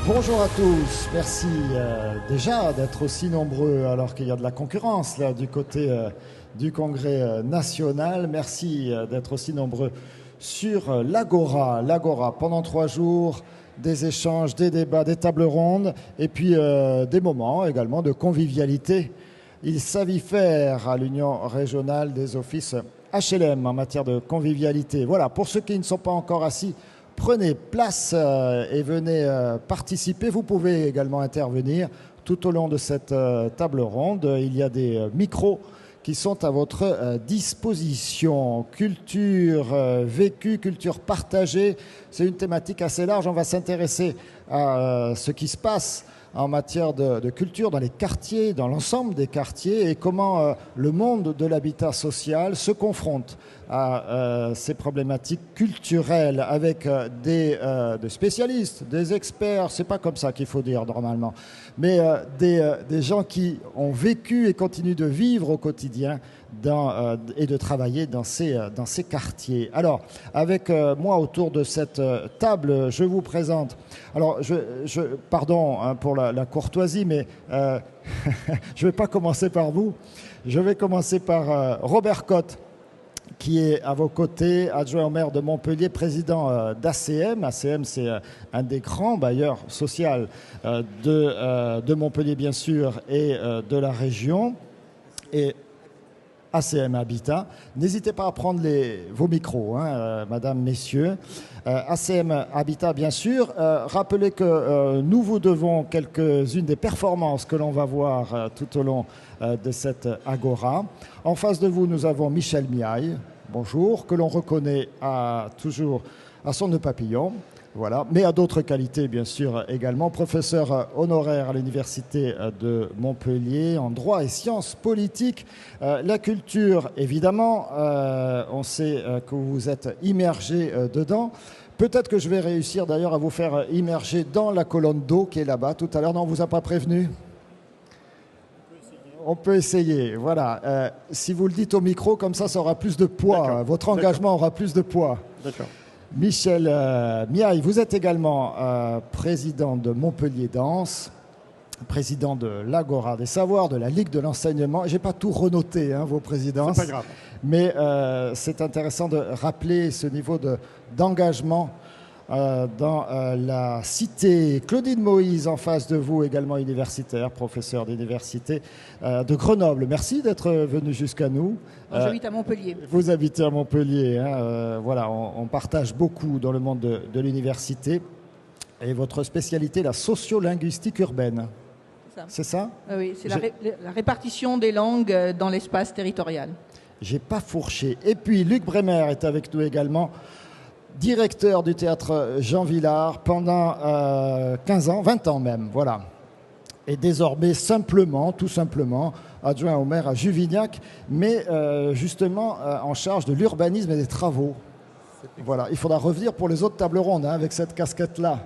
Bonjour à tous, merci déjà d'être aussi nombreux alors qu'il y a de la concurrence là du côté du Congrès national. Merci d'être aussi nombreux sur l'Agora. L'Agora, pendant 3 jours, des échanges, des débats, des tables rondes et puis des moments également de convivialité. Il s'avifère à l'Union régionale des offices HLM en matière de convivialité. Voilà, pour ceux qui ne sont pas encore assis, prenez place et venez participer. Vous pouvez également intervenir tout au long de cette table ronde. Il y a des micros qui sont à votre disposition. Culture vécue, culture partagée, c'est une thématique assez large. On va s'intéresser à ce qui se passe en matière de culture dans les quartiers, dans l'ensemble des quartiers, et comment le monde de l'habitat social se confronte à ces problématiques culturelles avec des spécialistes, des experts, c'est pas comme ça qu'il faut dire normalement, mais des gens qui ont vécu et continuent de vivre au quotidien et de travailler dans ces quartiers. Alors, avec moi autour de cette table, je vous présente. Alors, pardon pour la courtoisie, mais je ne vais pas commencer par vous. Je vais commencer par Robert Cotte, qui est à vos côtés, adjoint au maire de Montpellier, président d'ACM. ACM, c'est un des grands bailleurs sociaux de Montpellier, bien sûr, et de la région. Et ACM Habitat. N'hésitez pas à prendre vos micros, madame, messieurs. ACM Habitat, bien sûr. Rappelez que nous vous devons quelques-unes des performances que l'on va voir tout au long de cette agora. En face de vous, nous avons Michel Miaille, bonjour, que l'on reconnaît toujours à son nœud papillon. Voilà, mais à d'autres qualités, bien sûr, également. Professeur honoraire à l'Université de Montpellier en droit et sciences politiques. La culture, évidemment, on sait que vous êtes immergé dedans. Peut-être que je vais réussir d'ailleurs à vous faire immerger dans la colonne d'eau qui est là-bas tout à l'heure. Non, on ne vous a pas prévenu ? On peut essayer, voilà. Si vous le dites au micro, comme ça aura plus de poids. Votre engagement aura plus de poids. D'accord. Michel Miaille, vous êtes également président de Montpellier Danse, président de l'Agora des Savoirs, de la Ligue de l'Enseignement. Je n'ai pas tout renoté, vos présidences. C'est pas grave. Mais c'est intéressant de rappeler ce niveau d'engagement dans la cité. Claudine Moïse, en face de vous, également universitaire, professeur d'université de Grenoble. Merci d'être venu jusqu'à nous. J'habite à Montpellier. Vous habitez à Montpellier. Voilà, on partage beaucoup dans le monde de l'université. Et votre spécialité, la sociolinguistique urbaine. C'est ça ? Oui, c'est la répartition des langues dans l'espace territorial. J'ai pas fourché. Et puis, Luc Bremer est avec nous également, directeur du théâtre Jean Vilar pendant 15 ans, 20 ans même, voilà. Et désormais, tout simplement, adjoint au maire à Juvignac, mais justement en charge de l'urbanisme et des travaux. Voilà, il faudra revenir pour les autres tables rondes avec cette casquette-là.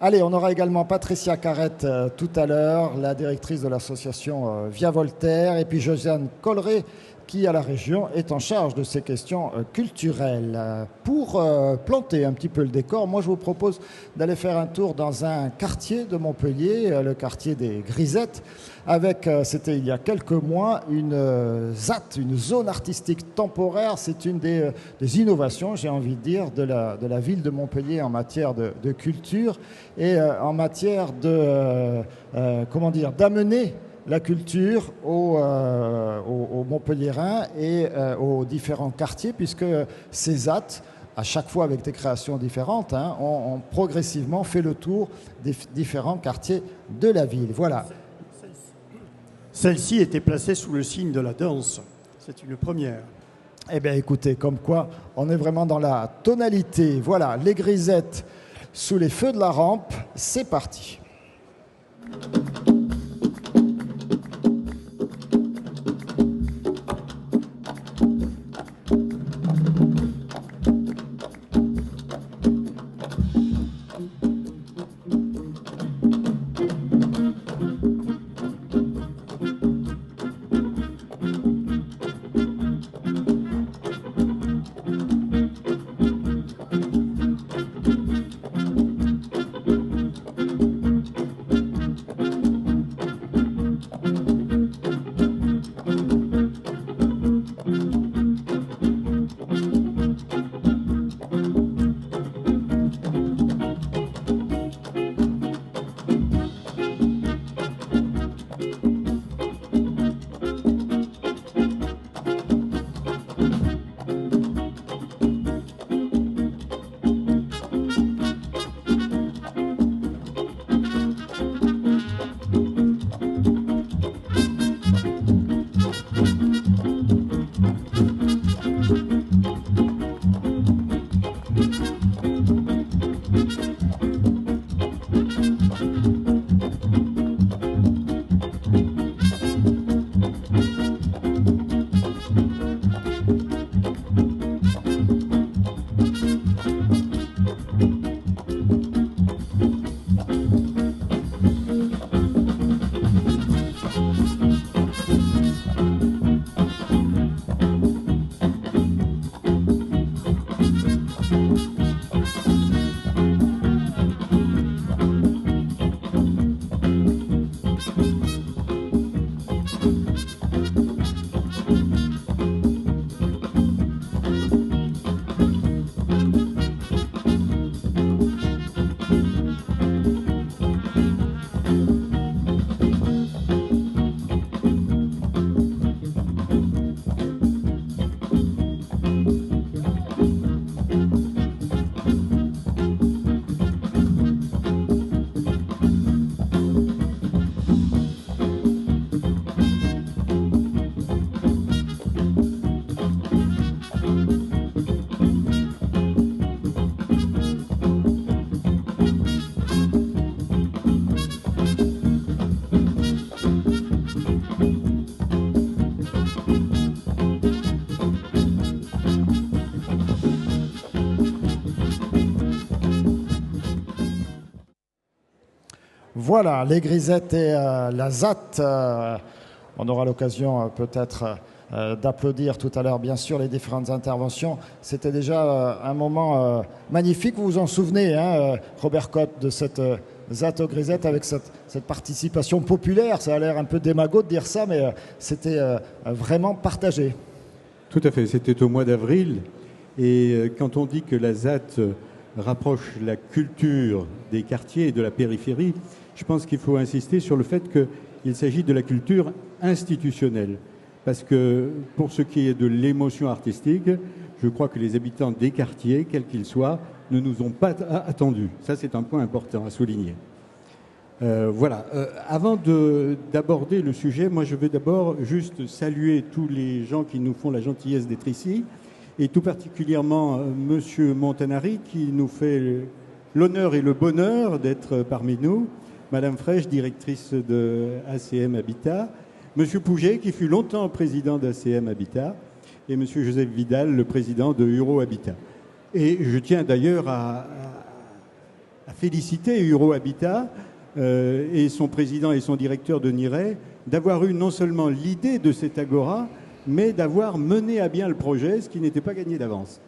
Allez, on aura également Patricia Carrette tout à l'heure, la directrice de l'association Via Voltaire, et puis Josiane Colleret, qui, à la région, est en charge de ces questions culturelles. Pour planter un petit peu le décor, moi, je vous propose d'aller faire un tour dans un quartier de Montpellier, le quartier des Grisettes, avec, c'était il y a quelques mois, une ZAT, une zone artistique temporaire. C'est une des innovations, j'ai envie de dire, de la ville de Montpellier en matière de culture et en matière d'amener la culture aux Montpelliérains et aux différents quartiers, puisque ces ZAT, à chaque fois avec des créations différentes, ont progressivement fait le tour des différents quartiers de la ville. Voilà. Celle-ci était placée sous le signe de la danse. C'est une première. Eh bien, écoutez, comme quoi, on est vraiment dans la tonalité. Voilà, les Grisettes sous les feux de la rampe, c'est parti. Voilà, les Grisettes et la ZAT. On aura l'occasion peut-être d'applaudir tout à l'heure, bien sûr, les différentes interventions. C'était déjà un moment magnifique. Vous vous en souvenez, hein, Robert Cotte, de cette ZAT aux Grisettes avec cette participation populaire. Ça a l'air un peu démago de dire ça, mais c'était vraiment partagé. Tout à fait, c'était au mois d'avril. Et quand on dit que la ZAT rapproche la culture des quartiers et de la périphérie, je pense qu'il faut insister sur le fait qu'il s'agit de la culture institutionnelle. Parce que pour ce qui est de l'émotion artistique, je crois que les habitants des quartiers, quels qu'ils soient, ne nous ont pas attendus. Ça, c'est un point important à souligner. Voilà. Avant d'aborder le sujet, moi, je vais d'abord juste saluer tous les gens qui nous font la gentillesse d'être ici, et tout particulièrement Monsieur Montanari, qui nous fait l'honneur et le bonheur d'être parmi nous, Madame Fraîche, directrice de ACM Habitat, Monsieur Pouget, qui fut longtemps président d'ACM Habitat, et Monsieur Joseph Vidal, le président de Euro Habitat. Et je tiens d'ailleurs à féliciter Euro Habitat et son président et son directeur de Niret d'avoir eu non seulement l'idée de cette agora, mais d'avoir mené à bien le projet, ce qui n'était pas gagné d'avance.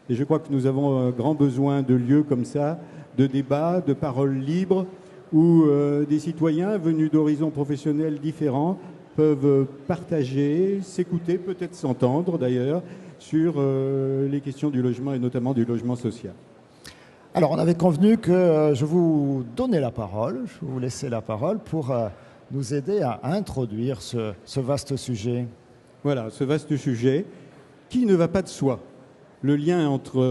Et je crois que nous avons un grand besoin de lieux comme ça, de débats, de paroles libres, où des citoyens venus d'horizons professionnels différents peuvent partager, s'écouter, peut-être s'entendre d'ailleurs, sur les questions du logement et notamment du logement social. Alors, on avait convenu que je vous donnais la parole, je vous laissais la parole pour nous aider à introduire ce vaste sujet. Voilà, ce vaste sujet qui ne va pas de soi. Le lien entre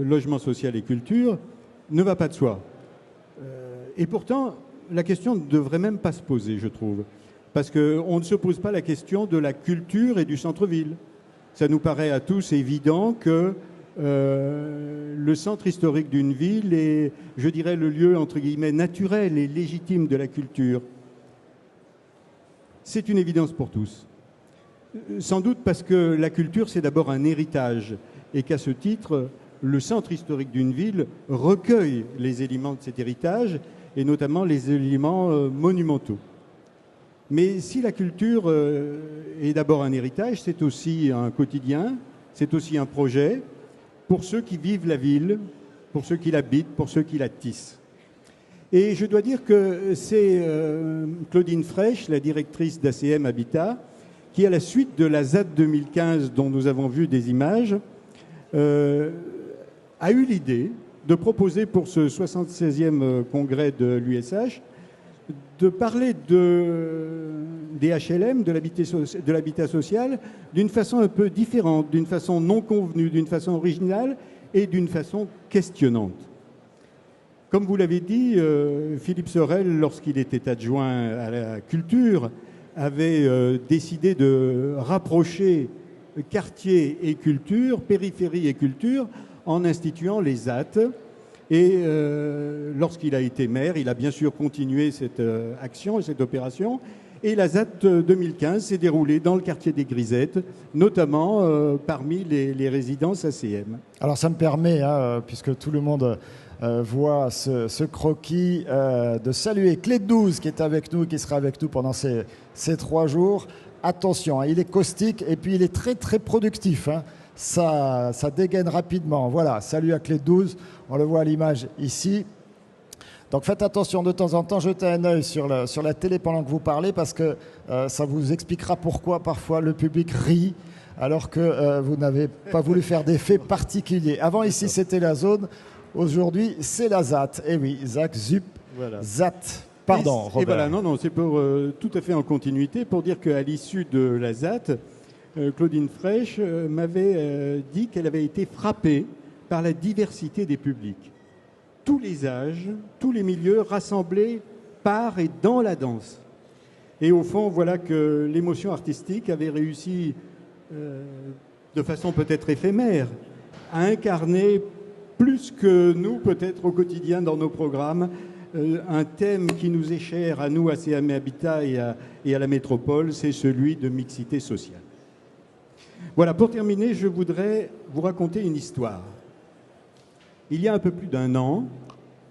logement social et culture ne va pas de soi. Et pourtant, la question ne devrait même pas se poser, je trouve. Parce qu'on ne se pose pas la question de la culture et du centre-ville. Ça nous paraît à tous évident que le centre historique d'une ville est, je dirais, le lieu, entre guillemets, naturel et légitime de la culture. C'est une évidence pour tous. Sans doute parce que la culture, c'est d'abord un héritage et qu'à ce titre, le centre historique d'une ville recueille les éléments de cet héritage et notamment les éléments monumentaux. Mais si la culture est d'abord un héritage, c'est aussi un quotidien, c'est aussi un projet pour ceux qui vivent la ville, pour ceux qui l'habitent, pour ceux qui la tissent. Et je dois dire que c'est Claudine Fraîche, la directrice d'ACM Habitat, qui, à la suite de la ZAT 2015 dont nous avons vu des images, a eu l'idée de proposer pour ce 76e congrès de l'USH de parler des HLM, de l'habitat social, d'une façon un peu différente, d'une façon non convenue, d'une façon originale et d'une façon questionnante. Comme vous l'avez dit, Philippe Sorel, lorsqu'il était adjoint à la culture, avait décidé de rapprocher quartier et culture, périphérie et culture, en instituant les ZAT. Et lorsqu'il a été maire, il a bien sûr continué cette action et cette opération. Et la ZAT 2015 s'est déroulée dans le quartier des Grisettes, notamment parmi les résidences ACM. Alors ça me permet, puisque tout le monde voit ce croquis, de saluer Clé de 12 qui est avec nous, qui sera avec nous pendant ces 3 jours. Attention, il est caustique et puis il est très très productif. ça dégaine rapidement. Voilà, salut à clé de 12, on le voit à l'image ici. Donc faites attention de temps en temps, jetez un œil sur la télé pendant que vous parlez parce que ça vous expliquera pourquoi parfois le public rit alors que vous n'avez pas voulu faire d'effet particulier. Avant ici c'était la zone, aujourd'hui c'est la ZAT. Eh oui, Zach, ZUP, Voilà. ZAT. Pardon, Robert. Et voilà, non, c'est pour tout à fait en continuité pour dire qu'à l'issue de la ZAT, Claudine Frêche m'avait dit qu'elle avait été frappée par la diversité des publics. Tous les âges, tous les milieux rassemblés par et dans la danse. Et au fond, voilà que l'émotion artistique avait réussi, de façon peut-être éphémère, à incarner plus que nous, peut-être au quotidien dans nos programmes, un thème qui nous est cher à nous, à CAM Habitat et à la métropole, c'est celui de mixité sociale. Voilà, pour terminer, je voudrais vous raconter une histoire. Il y a un peu plus d'un an,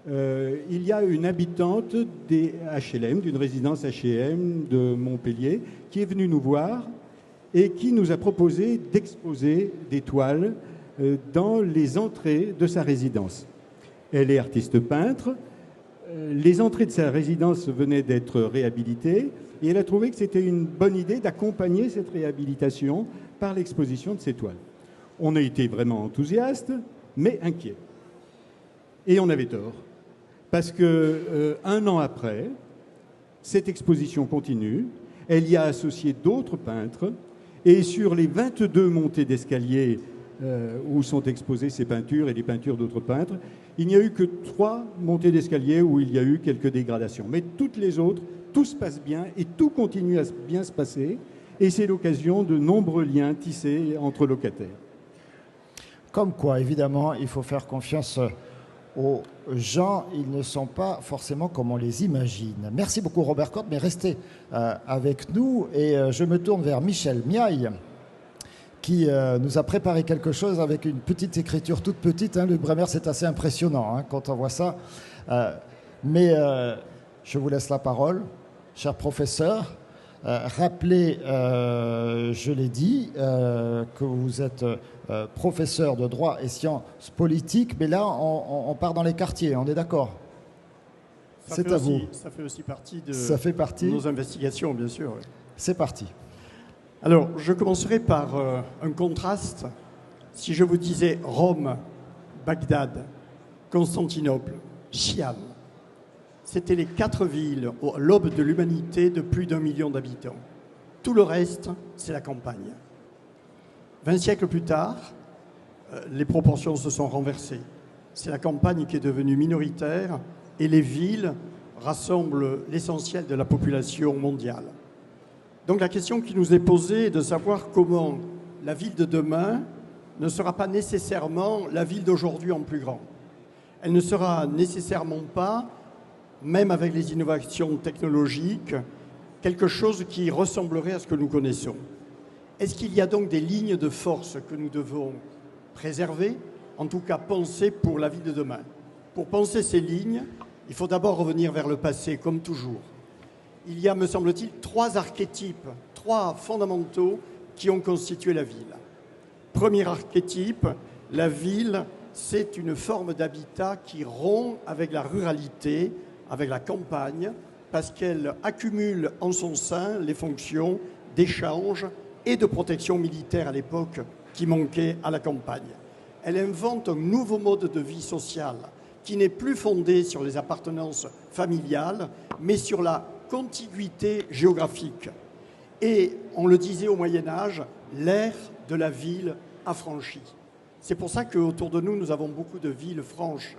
il y a une habitante des HLM, d'une résidence HLM de Montpellier, qui est venue nous voir et qui nous a proposé d'exposer des toiles dans les entrées de sa résidence. Elle est artiste peintre. Les entrées de sa résidence venaient d'être réhabilitées et elle a trouvé que c'était une bonne idée d'accompagner cette réhabilitation par l'exposition de ces toiles. On a été vraiment enthousiastes, mais inquiets. Et on avait tort, parce que un an après, cette exposition continue, elle y a associé d'autres peintres, et sur les 22 montées d'escalier où sont exposées ces peintures et les peintures d'autres peintres, il n'y a eu que 3 montées d'escalier où il y a eu quelques dégradations. Mais toutes les autres, tout se passe bien et tout continue à bien se passer, et c'est l'occasion de nombreux liens tissés entre locataires. Comme quoi, évidemment, il faut faire confiance aux gens, ils ne sont pas forcément comme on les imagine. Merci beaucoup Robert Corte, mais restez avec nous et je me tourne vers Michel Miaille qui nous a préparé quelque chose avec une petite écriture toute petite. Luc Bremer, c'est assez impressionnant quand on voit ça. Mais je vous laisse la parole, cher professeur. Rappelez, je l'ai dit, que vous êtes professeur de droit et sciences politiques, mais là, on part dans les quartiers, on est d'accord? C'est à vous. Ça fait aussi partie de nos investigations, bien sûr. Oui. C'est parti. Alors, je commencerai par un contraste. Si je vous disais Rome, Bagdad, Constantinople, Chiam, c'était les 4 villes à l'aube de l'humanité de plus d'1 million d'habitants. Tout le reste, c'est la campagne. 20 siècles plus tard, les proportions se sont renversées. C'est la campagne qui est devenue minoritaire et les villes rassemblent l'essentiel de la population mondiale. Donc la question qui nous est posée est de savoir comment la ville de demain ne sera pas nécessairement la ville d'aujourd'hui en plus grand. Elle ne sera nécessairement pas, même avec les innovations technologiques, quelque chose qui ressemblerait à ce que nous connaissons. Est-ce qu'il y a donc des lignes de force que nous devons préserver, en tout cas penser pour la ville de demain? Pour penser ces lignes, il faut d'abord revenir vers le passé, comme toujours. Il y a, me semble-t-il, 3 archétypes, 3 fondamentaux qui ont constitué la ville. Premier archétype, la ville, c'est une forme d'habitat qui rompt avec la ruralité, avec la campagne, parce qu'elle accumule en son sein les fonctions d'échange et de protection militaire à l'époque qui manquaient à la campagne. Elle invente un nouveau mode de vie sociale qui n'est plus fondé sur les appartenances familiales, mais sur la contiguïté géographique. Et, on le disait au Moyen-Âge, l'ère de la ville affranchie. C'est pour ça qu'autour de nous, nous avons beaucoup de villes franches.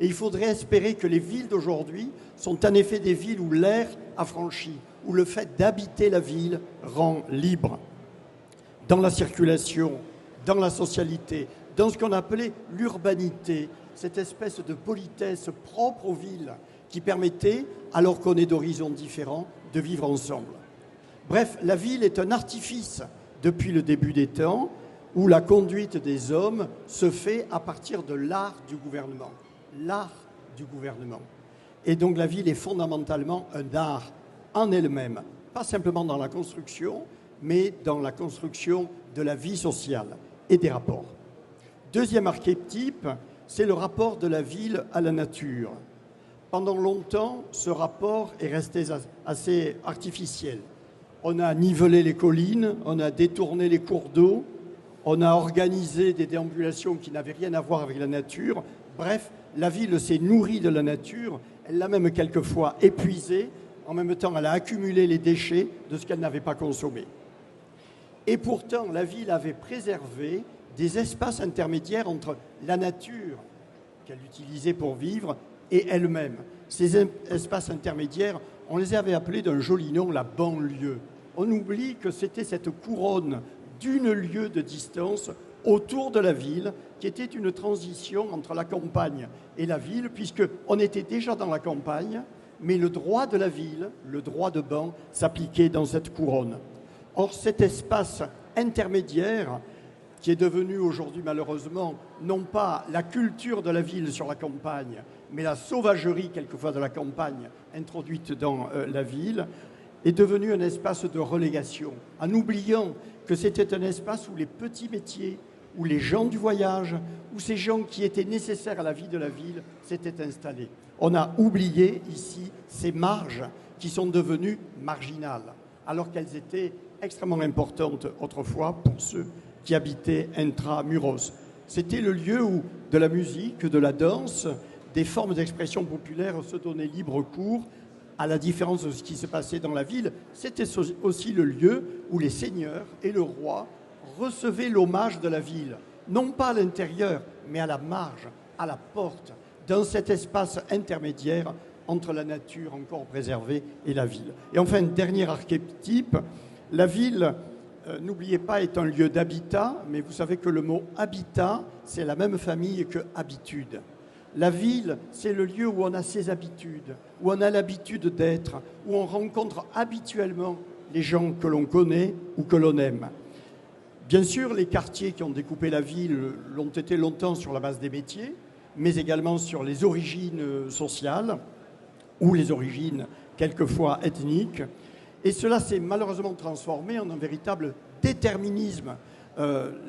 Et il faudrait espérer que les villes d'aujourd'hui sont en effet des villes où l'air affranchi, où le fait d'habiter la ville rend libre. Dans la circulation, dans la socialité, dans ce qu'on appelait l'urbanité, cette espèce de politesse propre aux villes qui permettait, alors qu'on est d'horizons différents, de vivre ensemble. Bref, la ville est un artifice depuis le début des temps où la conduite des hommes se fait à partir de l'art du gouvernement. L'art du gouvernement. Et donc la ville est fondamentalement un art en elle-même, pas simplement dans la construction, mais dans la construction de la vie sociale. et des rapports. Deuxième archétype, c'est le rapport de la ville à la nature. Pendant longtemps, ce rapport est resté assez artificiel. On a nivelé les collines, on a détourné les cours d'eau, on a organisé des déambulations qui n'avaient rien à voir avec la nature. Bref, la ville s'est nourrie de la nature, elle l'a même quelquefois épuisée. En même temps, elle a accumulé les déchets de ce qu'elle n'avait pas consommé. Et pourtant, la ville avait préservé des espaces intermédiaires entre la nature qu'elle utilisait pour vivre et elle-même. Ces espaces intermédiaires, on les avait appelés d'un joli nom, la banlieue. On oublie que c'était cette couronne d'une lieue de distance autour de la ville qui était une transition entre la campagne et la ville, puisqu'on était déjà dans la campagne, mais le droit de la ville, le droit de ban, s'appliquait dans cette couronne. Or, cet espace intermédiaire, qui est devenu aujourd'hui malheureusement non pas la culture de la ville sur la campagne, mais la sauvagerie quelquefois de la campagne introduite dans la ville, est devenu un espace de relégation, en oubliant que c'était un espace où les petits métiers, où les gens du voyage, où ces gens qui étaient nécessaires à la vie de la ville s'étaient installés. On a oublié ici ces marges qui sont devenues marginales, alors qu'elles étaient extrêmement importantes autrefois pour ceux qui habitaient intramuros. C'était le lieu où de la musique, de la danse, des formes d'expression populaire se donnaient libre cours. À la différence de ce qui se passait dans la ville, c'était aussi le lieu où les seigneurs et le roi recevaient l'hommage de la ville, non pas à l'intérieur, mais à la marge, à la porte, dans cet espace intermédiaire entre la nature encore préservée et la ville. Et enfin, dernier archétype, la ville, n'oubliez pas, est un lieu d'habitat, mais vous savez que le mot habitat, c'est la même famille que habitude. La ville, c'est le lieu où on a ses habitudes, où on a l'habitude d'être, où on rencontre habituellement les gens que l'on connaît ou que l'on aime. Bien sûr, les quartiers qui ont découpé la ville l'ont été longtemps sur la base des métiers, mais également sur les origines sociales ou les origines quelquefois ethniques. Et cela s'est malheureusement transformé en un véritable déterminisme.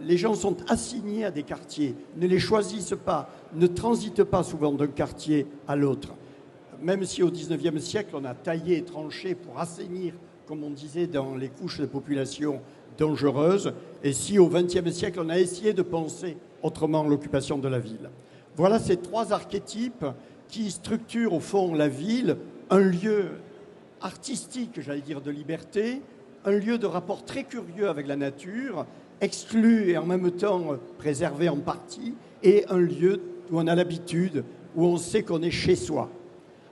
Les gens sont assignés à des quartiers, ne les choisissent pas, ne transitent pas souvent d'un quartier à l'autre. Même si au XIXe siècle, on a taillé et tranché pour assainir, comme on disait, dans les couches de population dangereuses, et si au XXe siècle, on a essayé de penser autrement l'occupation de la ville. Voilà ces trois archétypes qui structurent au fond la ville, un lieu artistique, j'allais dire, de liberté, un lieu de rapport très curieux avec la nature, exclu et en même temps préservé en partie, et un lieu où on a l'habitude, où on sait qu'on est chez soi.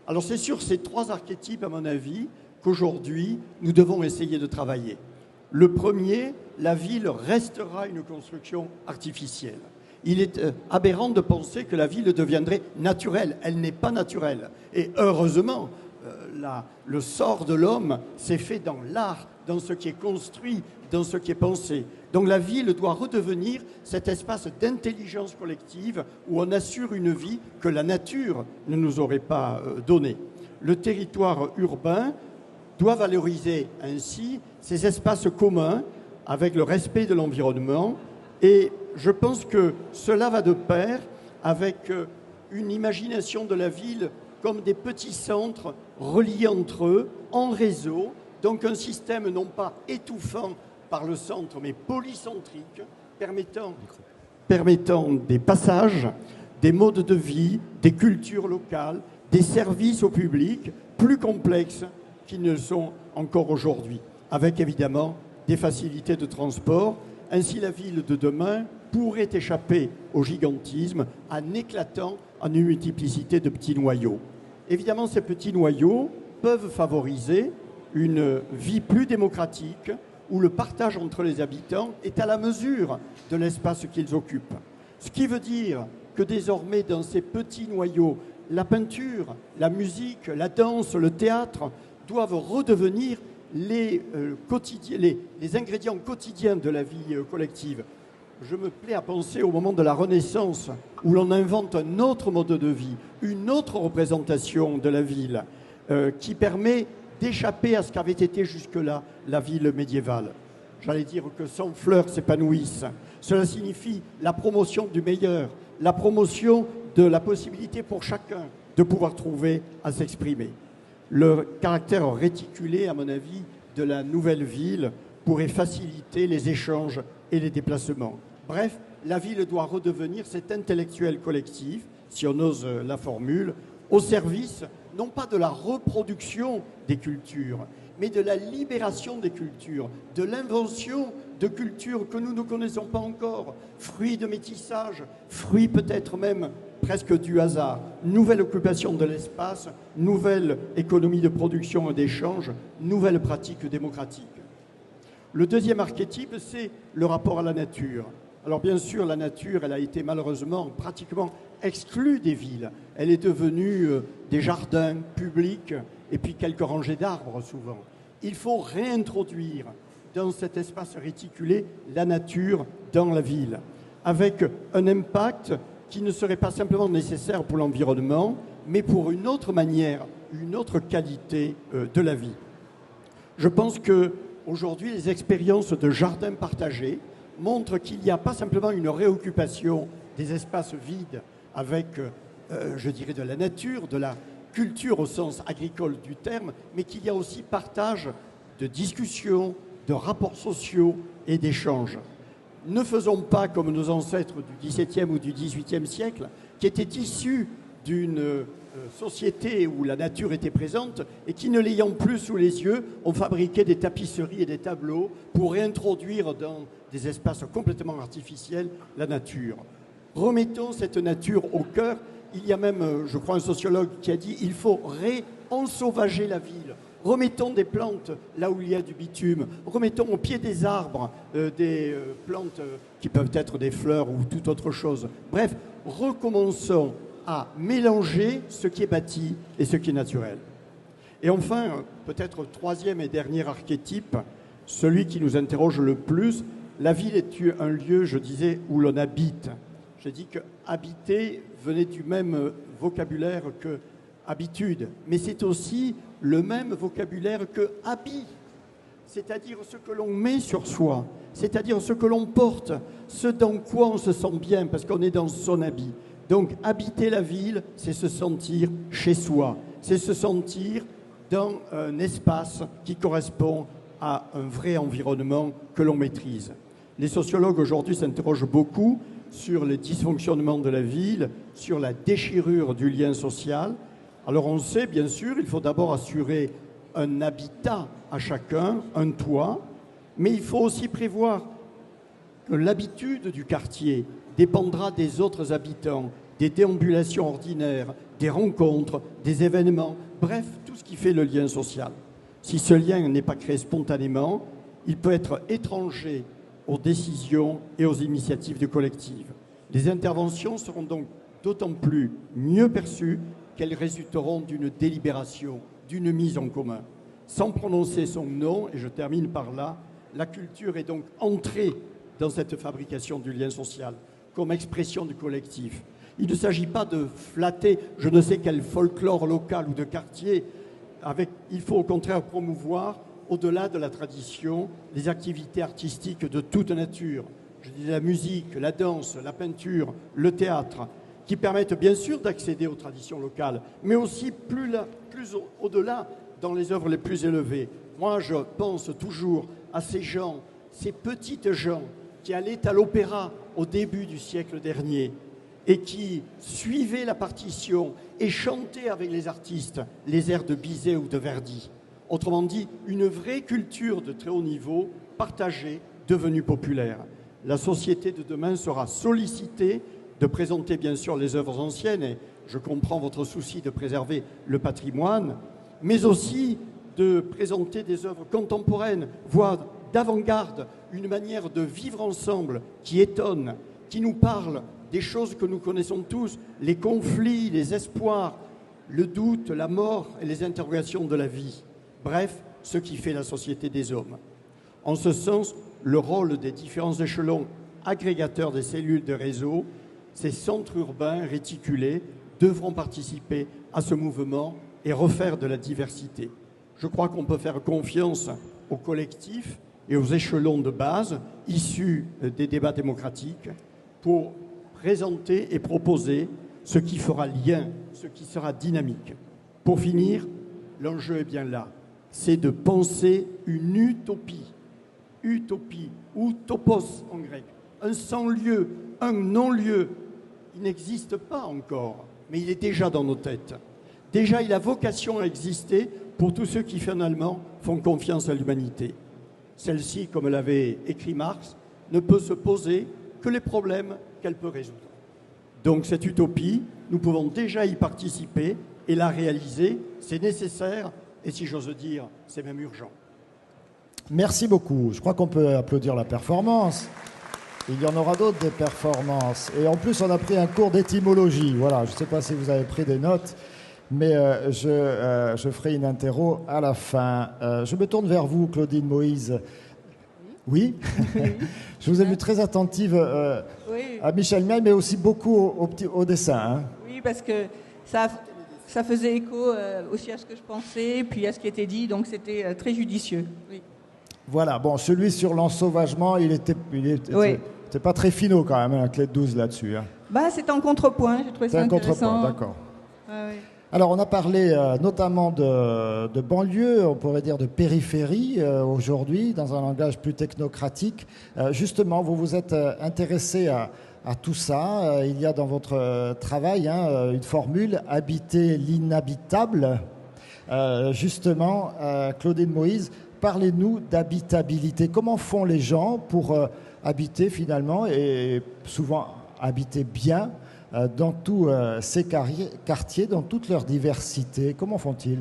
Alors c'est sur ces trois archétypes, à mon avis, qu'aujourd'hui, nous devons essayer de travailler. Le premier, la ville restera une construction artificielle. Il est aberrant de penser que la ville deviendrait naturelle. Elle n'est pas naturelle. Et heureusement, le sort de l'homme s'est fait dans l'art, dans ce qui est construit, dans ce qui est pensé. Donc la ville doit redevenir cet espace d'intelligence collective où on assure une vie que la nature ne nous aurait pas donnée. Le territoire urbain doit valoriser ainsi ces espaces communs avec le respect de l'environnement, et je pense que cela va de pair avec une imagination de la ville comme des petits centres reliés entre eux en réseau, donc un système non pas étouffant par le centre, mais polycentrique, permettant des passages, des modes de vie, des cultures locales, des services au public plus complexes qu'ils ne le sont encore aujourd'hui, avec évidemment des facilités de transport. Ainsi, la ville de demain pourrait échapper au gigantisme en éclatant en une multiplicité de petits noyaux. Évidemment, ces petits noyaux peuvent favoriser une vie plus démocratique, où le partage entre les habitants est à la mesure de l'espace qu'ils occupent. Ce qui veut dire que désormais, dans ces petits noyaux, la peinture, la musique, la danse, le théâtre doivent redevenir les ingrédients quotidiens de la vie collective. Je me plais à penser au moment de la Renaissance, où l'on invente un autre mode de vie, une autre représentation de la ville, qui permet d'échapper à ce qu'avait été jusque-là la ville médiévale. j'allais dire que 100 fleurs s'épanouissent. Cela signifie la promotion du meilleur, la promotion de la possibilité pour chacun de pouvoir trouver à s'exprimer. Le caractère réticulé, à mon avis, de la nouvelle ville pourrait faciliter les échanges et les déplacements. Bref, la ville doit redevenir cet intellectuel collectif, si on ose la formule, au service non pas de la reproduction des cultures, mais de la libération des cultures, de l'invention de cultures que nous ne connaissons pas encore, fruits de métissage, fruits peut-être même presque du hasard, nouvelle occupation de l'espace, nouvelle économie de production et d'échange, nouvelles pratiques démocratiques. Le deuxième archétype, c'est le rapport à la nature. Alors bien sûr, la nature, elle a été malheureusement pratiquement exclue des villes. Elle est devenue des jardins publics et puis quelques rangées d'arbres souvent. Il faut réintroduire dans cet espace réticulé la nature dans la ville, avec un impact qui ne serait pas simplement nécessaire pour l'environnement, mais pour une autre manière, une autre qualité de la vie. Je pense qu'aujourd'hui, les expériences de jardins partagés montrent qu'il n'y a pas simplement une réoccupation des espaces vides avec, je dirais, de la nature, de la culture au sens agricole du terme, mais qu'il y a aussi partage de discussions, de rapports sociaux et d'échanges. Ne faisons pas comme nos ancêtres du XVIIe ou du XVIIIe siècle, qui étaient issus d'une société où la nature était présente et qui, ne l'ayant plus sous les yeux, ont fabriqué des tapisseries et des tableaux pour réintroduire dans des espaces complètement artificiels la nature. Remettons cette nature au cœur. Il y a même, je crois, un sociologue qui a dit qu'il faut réensauvager la ville. Remettons des plantes là où il y a du bitume. Remettons au pied des arbres des plantes qui peuvent être des fleurs ou toute autre chose. Bref, recommençons à mélanger ce qui est bâti et ce qui est naturel. Et enfin, peut-être troisième et dernier archétype, celui qui nous interroge le plus, la ville est un lieu, je disais, où l'on habite. J'ai dit que habiter venait du même vocabulaire que habitude, mais c'est aussi le même vocabulaire que habit, c'est-à-dire ce que l'on met sur soi, c'est-à-dire ce que l'on porte, ce dans quoi on se sent bien, parce qu'on est dans son habit. Donc habiter la ville, c'est se sentir chez soi, c'est se sentir dans un espace qui correspond à un vrai environnement que l'on maîtrise. Les sociologues aujourd'hui s'interrogent beaucoup sur les dysfonctionnements de la ville, sur la déchirure du lien social. Alors on sait, bien sûr, il faut d'abord assurer un habitat à chacun, un toit, mais il faut aussi prévoir que l'habitude du quartier dépendra des autres habitants, des déambulations ordinaires, des rencontres, des événements, bref, tout ce qui fait le lien social. Si ce lien n'est pas créé spontanément, il peut être étranger aux décisions et aux initiatives du collectif. Les interventions seront donc d'autant plus mieux perçues qu'elles résulteront d'une délibération, d'une mise en commun. Sans prononcer son nom, et je termine par là, la culture est donc entrée dans cette fabrication du lien social, comme expression du collectif. Il ne s'agit pas de flatter je ne sais quel folklore local ou de quartier. Il faut au contraire promouvoir, au-delà de la tradition, les activités artistiques de toute nature. Je dis la musique, la danse, la peinture, le théâtre, qui permettent bien sûr d'accéder aux traditions locales, mais aussi plus au-delà dans les œuvres les plus élevées. Moi, je pense toujours à ces gens, ces petites gens qui allaient à l'opéra au début du siècle dernier et qui suivaient la partition et chantaient avec les artistes les airs de Bizet ou de Verdi. Autrement dit, une vraie culture de très haut niveau, partagée, devenue populaire. La société de demain sera sollicitée de présenter bien sûr les œuvres anciennes, et je comprends votre souci de préserver le patrimoine, mais aussi de présenter des œuvres contemporaines, voire d'avant-garde, une manière de vivre ensemble qui étonne, qui nous parle des choses que nous connaissons tous, les conflits, les espoirs, le doute, la mort et les interrogations de la vie. Bref, ce qui fait la société des hommes. En ce sens, le rôle des différents échelons agrégateurs des cellules de réseau, ces centres urbains réticulés, devront participer à ce mouvement et refaire de la diversité. Je crois qu'on peut faire confiance au collectif, et aux échelons de base issus des débats démocratiques pour présenter et proposer ce qui fera lien, ce qui sera dynamique. Pour finir, l'enjeu est bien là, c'est de penser une utopie, ou topos en grec, un sans-lieu, un non-lieu. Il n'existe pas encore, mais il est déjà dans nos têtes. Déjà, il a vocation à exister pour tous ceux qui finalement font confiance à l'humanité. Celle-ci, comme l'avait écrit Marx, ne peut se poser que les problèmes qu'elle peut résoudre. Donc cette utopie, nous pouvons déjà y participer et la réaliser. C'est nécessaire et, si j'ose dire, c'est même urgent. Merci beaucoup. Je crois qu'on peut applaudir la performance. Il y en aura d'autres des performances. Et en plus, on a pris un cours d'étymologie. Voilà, je ne sais pas si vous avez pris des notes, mais je ferai une interro à la fin. Je me tourne vers vous, Claudine Moïse. Oui, je vous ai vu très attentive à Michel Miaille, mais aussi beaucoup au dessin. Hein. Oui, parce que ça faisait écho aussi à ce que je pensais, puis à ce qui était dit, donc c'était très judicieux. Oui. Voilà, bon, celui sur l'ensauvagement, il était pas très finot quand même, Clé de 12 là-dessus. Hein. Bah, c'est en contrepoint, j'ai trouvé ça intéressant. C'est un contrepoint, d'accord. Oui. Alors, on a parlé notamment de banlieue, on pourrait dire de périphérie aujourd'hui, dans un langage plus technocratique. Justement, vous vous êtes intéressé à tout ça. Il y a dans votre travail une formule, habiter l'inhabitable. Justement, Claudine Moïse, parlez-nous d'habitabilité. Comment font les gens pour habiter finalement, et souvent habiter bien, dans tous ces quartiers, dans toute leur diversité? Comment font-ils?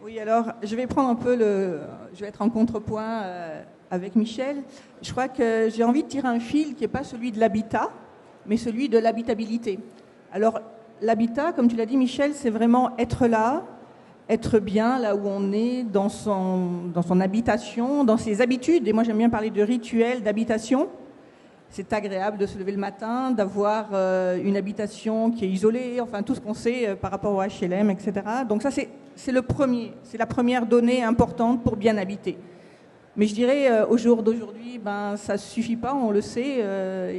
Oui, alors je vais prendre un peu je vais être en contrepoint avec Michel. Je crois que j'ai envie de tirer un fil qui n'est pas celui de l'habitat, mais celui de l'habitabilité. Alors l'habitat, comme tu l'as dit Michel, c'est vraiment être là, être bien là où on est, dans son habitation, dans ses habitudes. Et moi j'aime bien parler de rituels d'habitation. C'est agréable de se lever le matin, d'avoir une habitation qui est isolée, enfin tout ce qu'on sait par rapport au HLM, etc. Donc ça, c'est la première donnée importante pour bien habiter. Mais je dirais, au jour d'aujourd'hui, ça ne suffit pas, on le sait,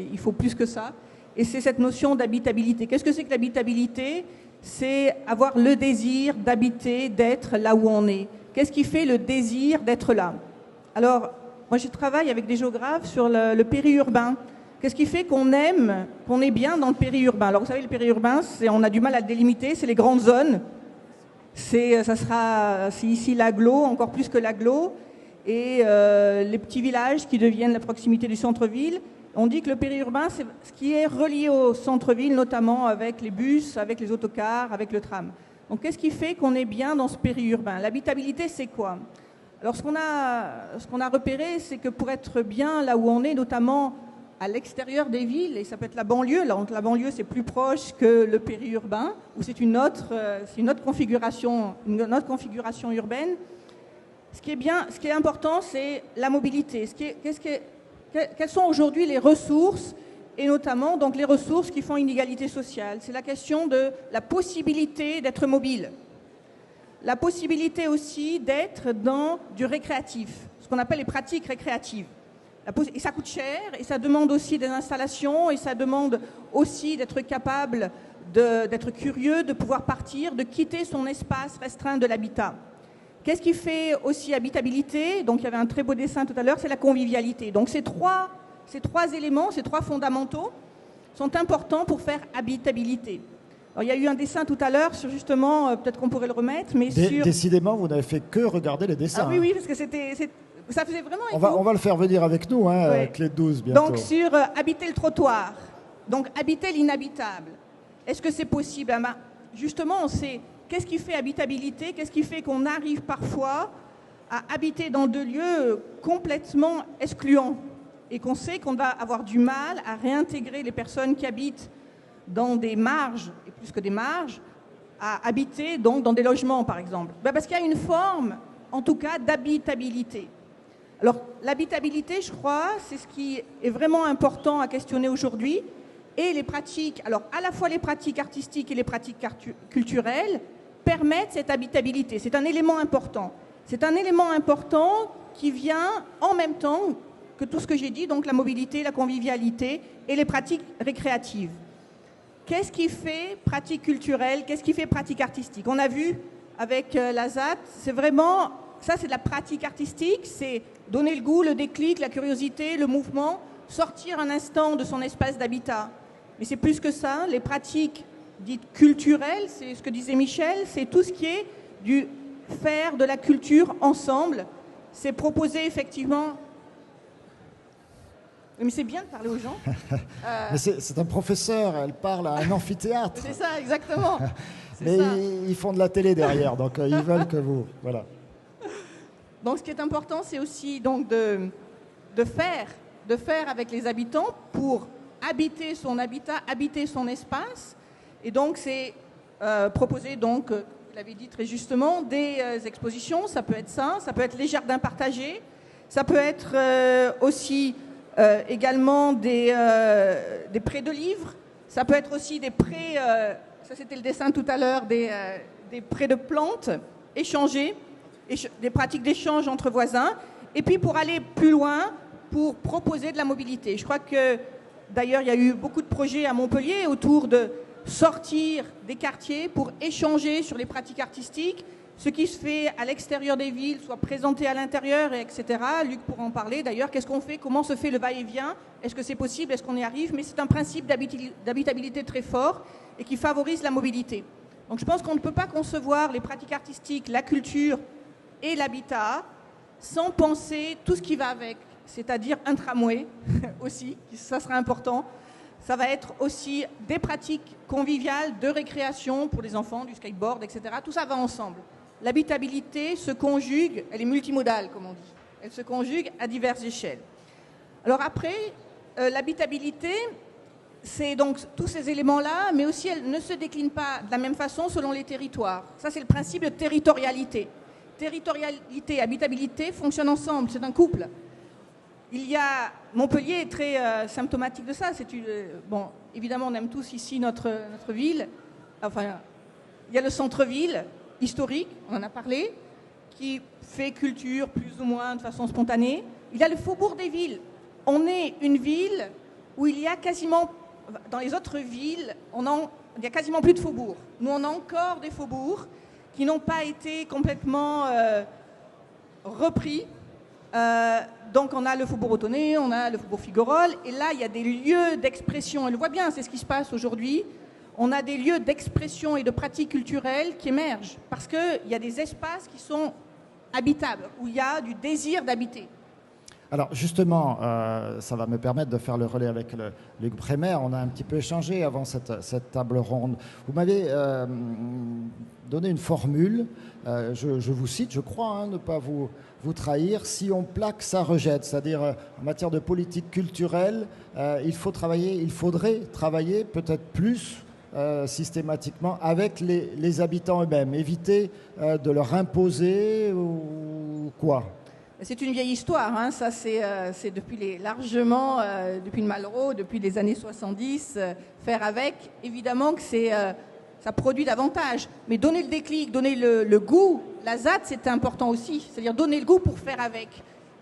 il faut plus que ça. Et c'est cette notion d'habitabilité. Qu'est-ce que c'est que l'habitabilité? C'est avoir le désir d'habiter, d'être là où on est. Qu'est-ce qui fait le désir d'être là? Alors, moi, je travaille avec des géographes sur le périurbain. Qu'est-ce qui fait qu'on aime, qu'on est bien dans le périurbain? Alors, vous savez, le périurbain, on a du mal à le délimiter, c'est les grandes zones. C'est ici l'agglo, encore plus que l'agglo, et les petits villages qui deviennent la proximité du centre-ville. On dit que le périurbain, c'est ce qui est relié au centre-ville, notamment avec les bus, avec les autocars, avec le tram. Donc, qu'est-ce qui fait qu'on est bien dans ce périurbain? L'habitabilité, c'est quoi? Alors, ce qu'on a repéré, c'est que pour être bien là où on est, notamment à l'extérieur des villes, et ça peut être la banlieue, la banlieue c'est plus proche que le périurbain, où c'est une autre configuration urbaine. Ce qui est important, c'est la mobilité. Quelles sont aujourd'hui les ressources, et notamment donc les ressources qui font une inégalité sociale? C'est la question de la possibilité d'être mobile. La possibilité aussi d'être dans du récréatif, ce qu'on appelle les pratiques récréatives. Et ça coûte cher, et ça demande aussi des installations, et ça demande aussi d'être capable d'être curieux, de pouvoir partir, de quitter son espace restreint de l'habitat. Qu'est-ce qui fait aussi habitabilité? Donc il y avait un très beau dessin tout à l'heure, c'est la convivialité. Donc ces trois éléments, ces trois fondamentaux sont importants pour faire habitabilité. Alors, il y a eu un dessin tout à l'heure sur justement, peut-être qu'on pourrait le remettre, mais Décidément, vous n'avez fait que regarder les dessins. Ah oui, parce que ça faisait vraiment écho. On va le faire venir avec nous, Ouais. Clé de 12 bientôt. Donc sur habiter le trottoir, donc habiter l'inhabitable. Est-ce que c'est possible? Justement, on sait qu'est-ce qui fait habitabilité, qu'est-ce qui fait qu'on arrive parfois à habiter dans deux lieux complètement excluants et qu'on sait qu'on va avoir du mal à réintégrer les personnes qui habitent dans des marges, et plus que des marges, à habiter donc dans des logements, par exemple. Parce qu'il y a une forme, en tout cas, d'habitabilité. Alors, l'habitabilité, je crois, c'est ce qui est vraiment important à questionner aujourd'hui. Et les pratiques, alors à la fois les pratiques artistiques et les pratiques culturelles, permettent cette habitabilité. C'est un élément important. C'est un élément important qui vient en même temps que tout ce que j'ai dit, donc la mobilité, la convivialité et les pratiques récréatives. Qu'est-ce qui fait pratique culturelle? Qu'est-ce qui fait pratique artistique? On a vu avec la ZAT, c'est vraiment, ça c'est de la pratique artistique, c'est donner le goût, le déclic, la curiosité, le mouvement, sortir un instant de son espace d'habitat. Mais c'est plus que ça, les pratiques dites culturelles, c'est ce que disait Michel, c'est tout ce qui est du faire de la culture ensemble, c'est proposer effectivement... Mais c'est bien de parler aux gens. Mais c'est un professeur, elle parle à un amphithéâtre. C'est ça, exactement. Mais ils font de la télé derrière, donc ils veulent que vous... Voilà. Donc ce qui est important, c'est aussi donc, de faire avec les habitants pour habiter son habitat, habiter son espace. Et donc c'est proposer, donc, vous l'avez dit très justement, des expositions, ça peut être ça peut être les jardins partagés, ça peut être aussi... également des prêts de livres, ça peut être aussi des prêts, ça c'était le dessin tout à l'heure, des prêts de plantes échangés, des pratiques d'échange entre voisins, et puis pour aller plus loin, pour proposer de la mobilité. Je crois que d'ailleurs il y a eu beaucoup de projets à Montpellier autour de sortir des quartiers pour échanger sur les pratiques artistiques. Ce qui se fait à l'extérieur des villes soit présenté à l'intérieur, etc. Luc pourra en parler. D'ailleurs, qu'est-ce qu'on fait? Comment se fait le va-et-vient? Est-ce que c'est possible? Est-ce qu'on y arrive? Mais c'est un principe d'habitabilité très fort et qui favorise la mobilité. Donc je pense qu'on ne peut pas concevoir les pratiques artistiques, la culture et l'habitat sans penser tout ce qui va avec, c'est-à-dire un tramway aussi, ça sera important. Ça va être aussi des pratiques conviviales de récréation pour les enfants, du skateboard, etc. Tout ça va ensemble. L'habitabilité se conjugue, elle est multimodale, comme on dit. Elle se conjugue à diverses échelles. Alors après, l'habitabilité, c'est donc tous ces éléments-là, mais aussi elle ne se décline pas de la même façon selon les territoires. Ça, c'est le principe de territorialité. Territorialité, habitabilité fonctionnent ensemble, c'est un couple. Montpellier est très symptomatique de ça. Bon, évidemment, on aime tous ici notre ville. Enfin, il y a le centre-ville historique, on en a parlé, qui fait culture plus ou moins de façon spontanée. Il y a le faubourg des villes. On est une ville où il y a quasiment, dans les autres villes, il y a quasiment plus de faubourgs. Nous, on a encore des faubourgs qui n'ont pas été complètement repris. Donc on a le faubourg Autonné, on a le faubourg Figuerolles, et là il y a des lieux d'expression, on le voit bien, c'est ce qui se passe aujourd'hui, on a des lieux d'expression et de pratiques culturelles qui émergent, parce qu'il y a des espaces qui sont habitables, où il y a du désir d'habiter. Alors justement, ça va me permettre de faire le relais avec Luc Prémère. On a un petit peu échangé avant cette table ronde. Vous m'avez donné une formule, je vous cite, je crois, ne pas vous trahir, si on plaque, ça rejette. C'est-à-dire, en matière de politique culturelle, il faudrait travailler peut-être plus systématiquement avec les habitants eux-mêmes, éviter de leur imposer ou quoi. C'est une vieille histoire, hein. Ça c'est largement depuis le Malraux, depuis les années 70, faire avec, évidemment que ça produit davantage. Mais donner le déclic, donner le goût, la ZAD c'est important aussi, c'est-à-dire donner le goût pour faire avec.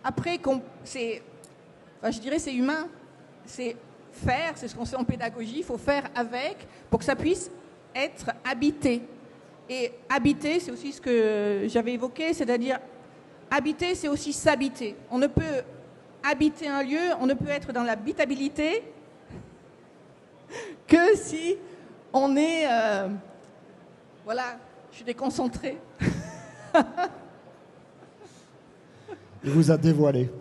Après, je dirais c'est humain, c'est faire, c'est ce qu'on sait en pédagogie, il faut faire avec pour que ça puisse être habité. Et habiter, c'est aussi ce que j'avais évoqué, c'est-à-dire habiter, c'est aussi s'habiter. On ne peut habiter un lieu, on ne peut être dans l'habitabilité que si on est... voilà, je suis déconcentrée. Il vous a dévoilé.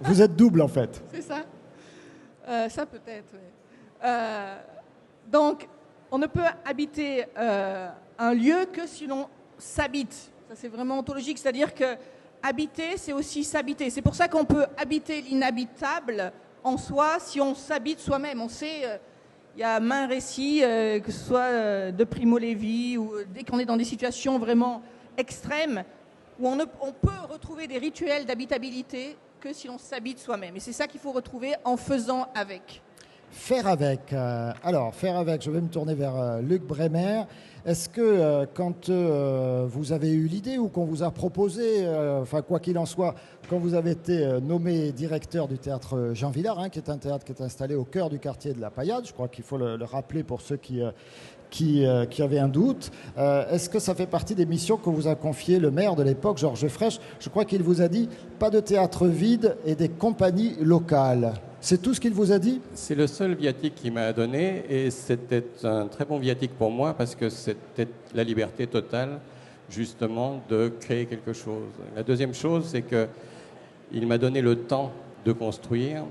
Vous êtes double, en fait. C'est ça. Ça peut-être, oui. Donc, on ne peut habiter un lieu que si l'on s'habite. Ça, c'est vraiment ontologique, c'est-à-dire que habiter, c'est aussi s'habiter. C'est pour ça qu'on peut habiter l'inhabitable en soi si on s'habite soi-même. On sait, il y a maints récits, que ce soit de Primo Levi ou dès qu'on est dans des situations vraiment extrêmes, où on peut retrouver des rituels d'habitabilité que si l'on s'habite soi-même. Et c'est ça qu'il faut retrouver en faisant avec. Faire avec. Alors, faire avec, je vais me tourner vers Luc Bremer. Est-ce que quand vous avez eu l'idée ou qu'on vous a proposé, enfin quoi qu'il en soit, quand vous avez été nommé directeur du théâtre Jean Vilar, hein, qui est un théâtre qui est installé au cœur du quartier de la Paillade, je crois qu'il faut le rappeler pour ceux qui avaient un doute, est-ce que ça fait partie des missions que vous a confiées le maire de l'époque, Georges Frêche? Je crois qu'il vous a dit pas de théâtre vide et des compagnies locales. C'est tout ce qu'il vous a dit? C'est le seul viatique qu'il m'a donné et c'était un très bon viatique pour moi parce que c'était la liberté totale justement de créer quelque chose. La deuxième chose, c'est qu'il m'a donné le temps de construire.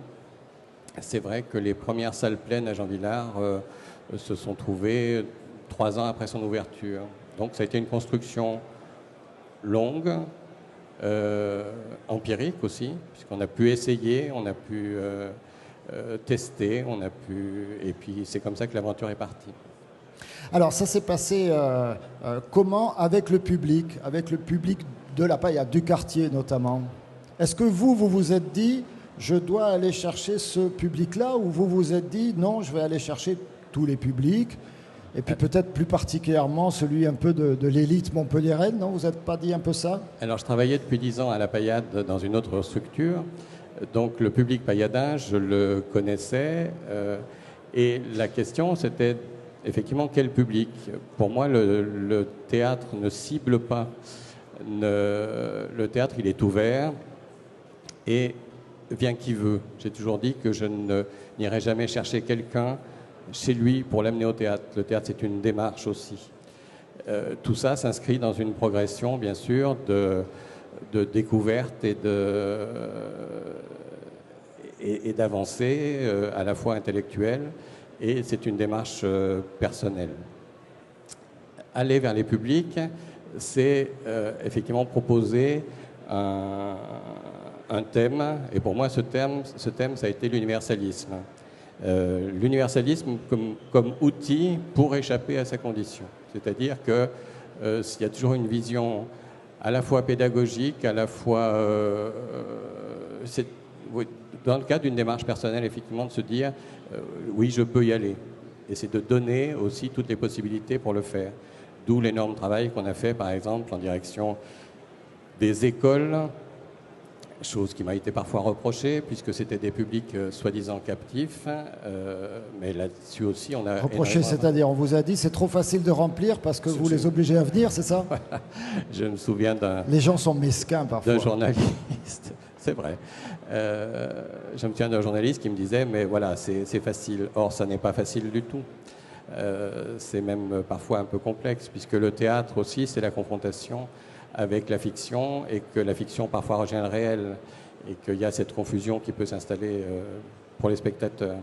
C'est vrai que les premières salles pleines à Jean Vilar se sont trouvées 3 ans après son ouverture. Donc ça a été une construction longue, empirique aussi, puisqu'on a pu essayer, on a pu tester, et puis c'est comme ça que l'aventure est partie. Alors ça s'est passé comment avec le public de la Paillade, du quartier notamment? Est-ce que vous vous êtes dit je dois aller chercher ce public-là, ou vous vous êtes dit non, je vais aller chercher tous les publics, et puis peut-être plus particulièrement celui un peu de l'élite montpelliéraine, non? Vous n'êtes pas dit un peu ça? Alors je travaillais depuis 10 ans à la Paillade dans une autre structure, donc le public pailladin, je le connaissais, et la question c'était effectivement quel public. Pour moi, le théâtre ne cible pas, le théâtre il est ouvert, et vient qui veut. J'ai toujours dit que je n'irai jamais chercher quelqu'un chez lui pour l'amener au théâtre. Le théâtre, c'est une démarche aussi. Tout ça s'inscrit dans une progression, bien sûr, de découverte et d'avancée à la fois intellectuelle, et c'est une démarche personnelle. Aller vers les publics, c'est effectivement proposer un thème, et pour moi ce thème ça a été l'universalisme. L'universalisme comme outil pour échapper à sa condition. C'est-à-dire que s'il y a toujours une vision à la fois pédagogique, à la fois... dans le cadre d'une démarche personnelle, effectivement, de se dire oui, je peux y aller. Et c'est de donner aussi toutes les possibilités pour le faire. D'où l'énorme travail qu'on a fait, par exemple, en direction des écoles, chose qui m'a été parfois reprochée, puisque c'était des publics soi-disant captifs. Mais là-dessus aussi, on a... Reproché, c'est-à-dire, on vous a dit, c'est trop facile de remplir parce que vous les obligez à venir, c'est ça? Je me souviens Les gens sont mesquins parfois. D'un journaliste, c'est vrai. Je me souviens d'un journaliste qui me disait, mais voilà, c'est facile. Or, ça n'est pas facile du tout. C'est même parfois un peu complexe, puisque le théâtre aussi, c'est la confrontation avec la fiction, et que la fiction parfois rejoint le réel, et qu'il y a cette confusion qui peut s'installer pour les spectateurs.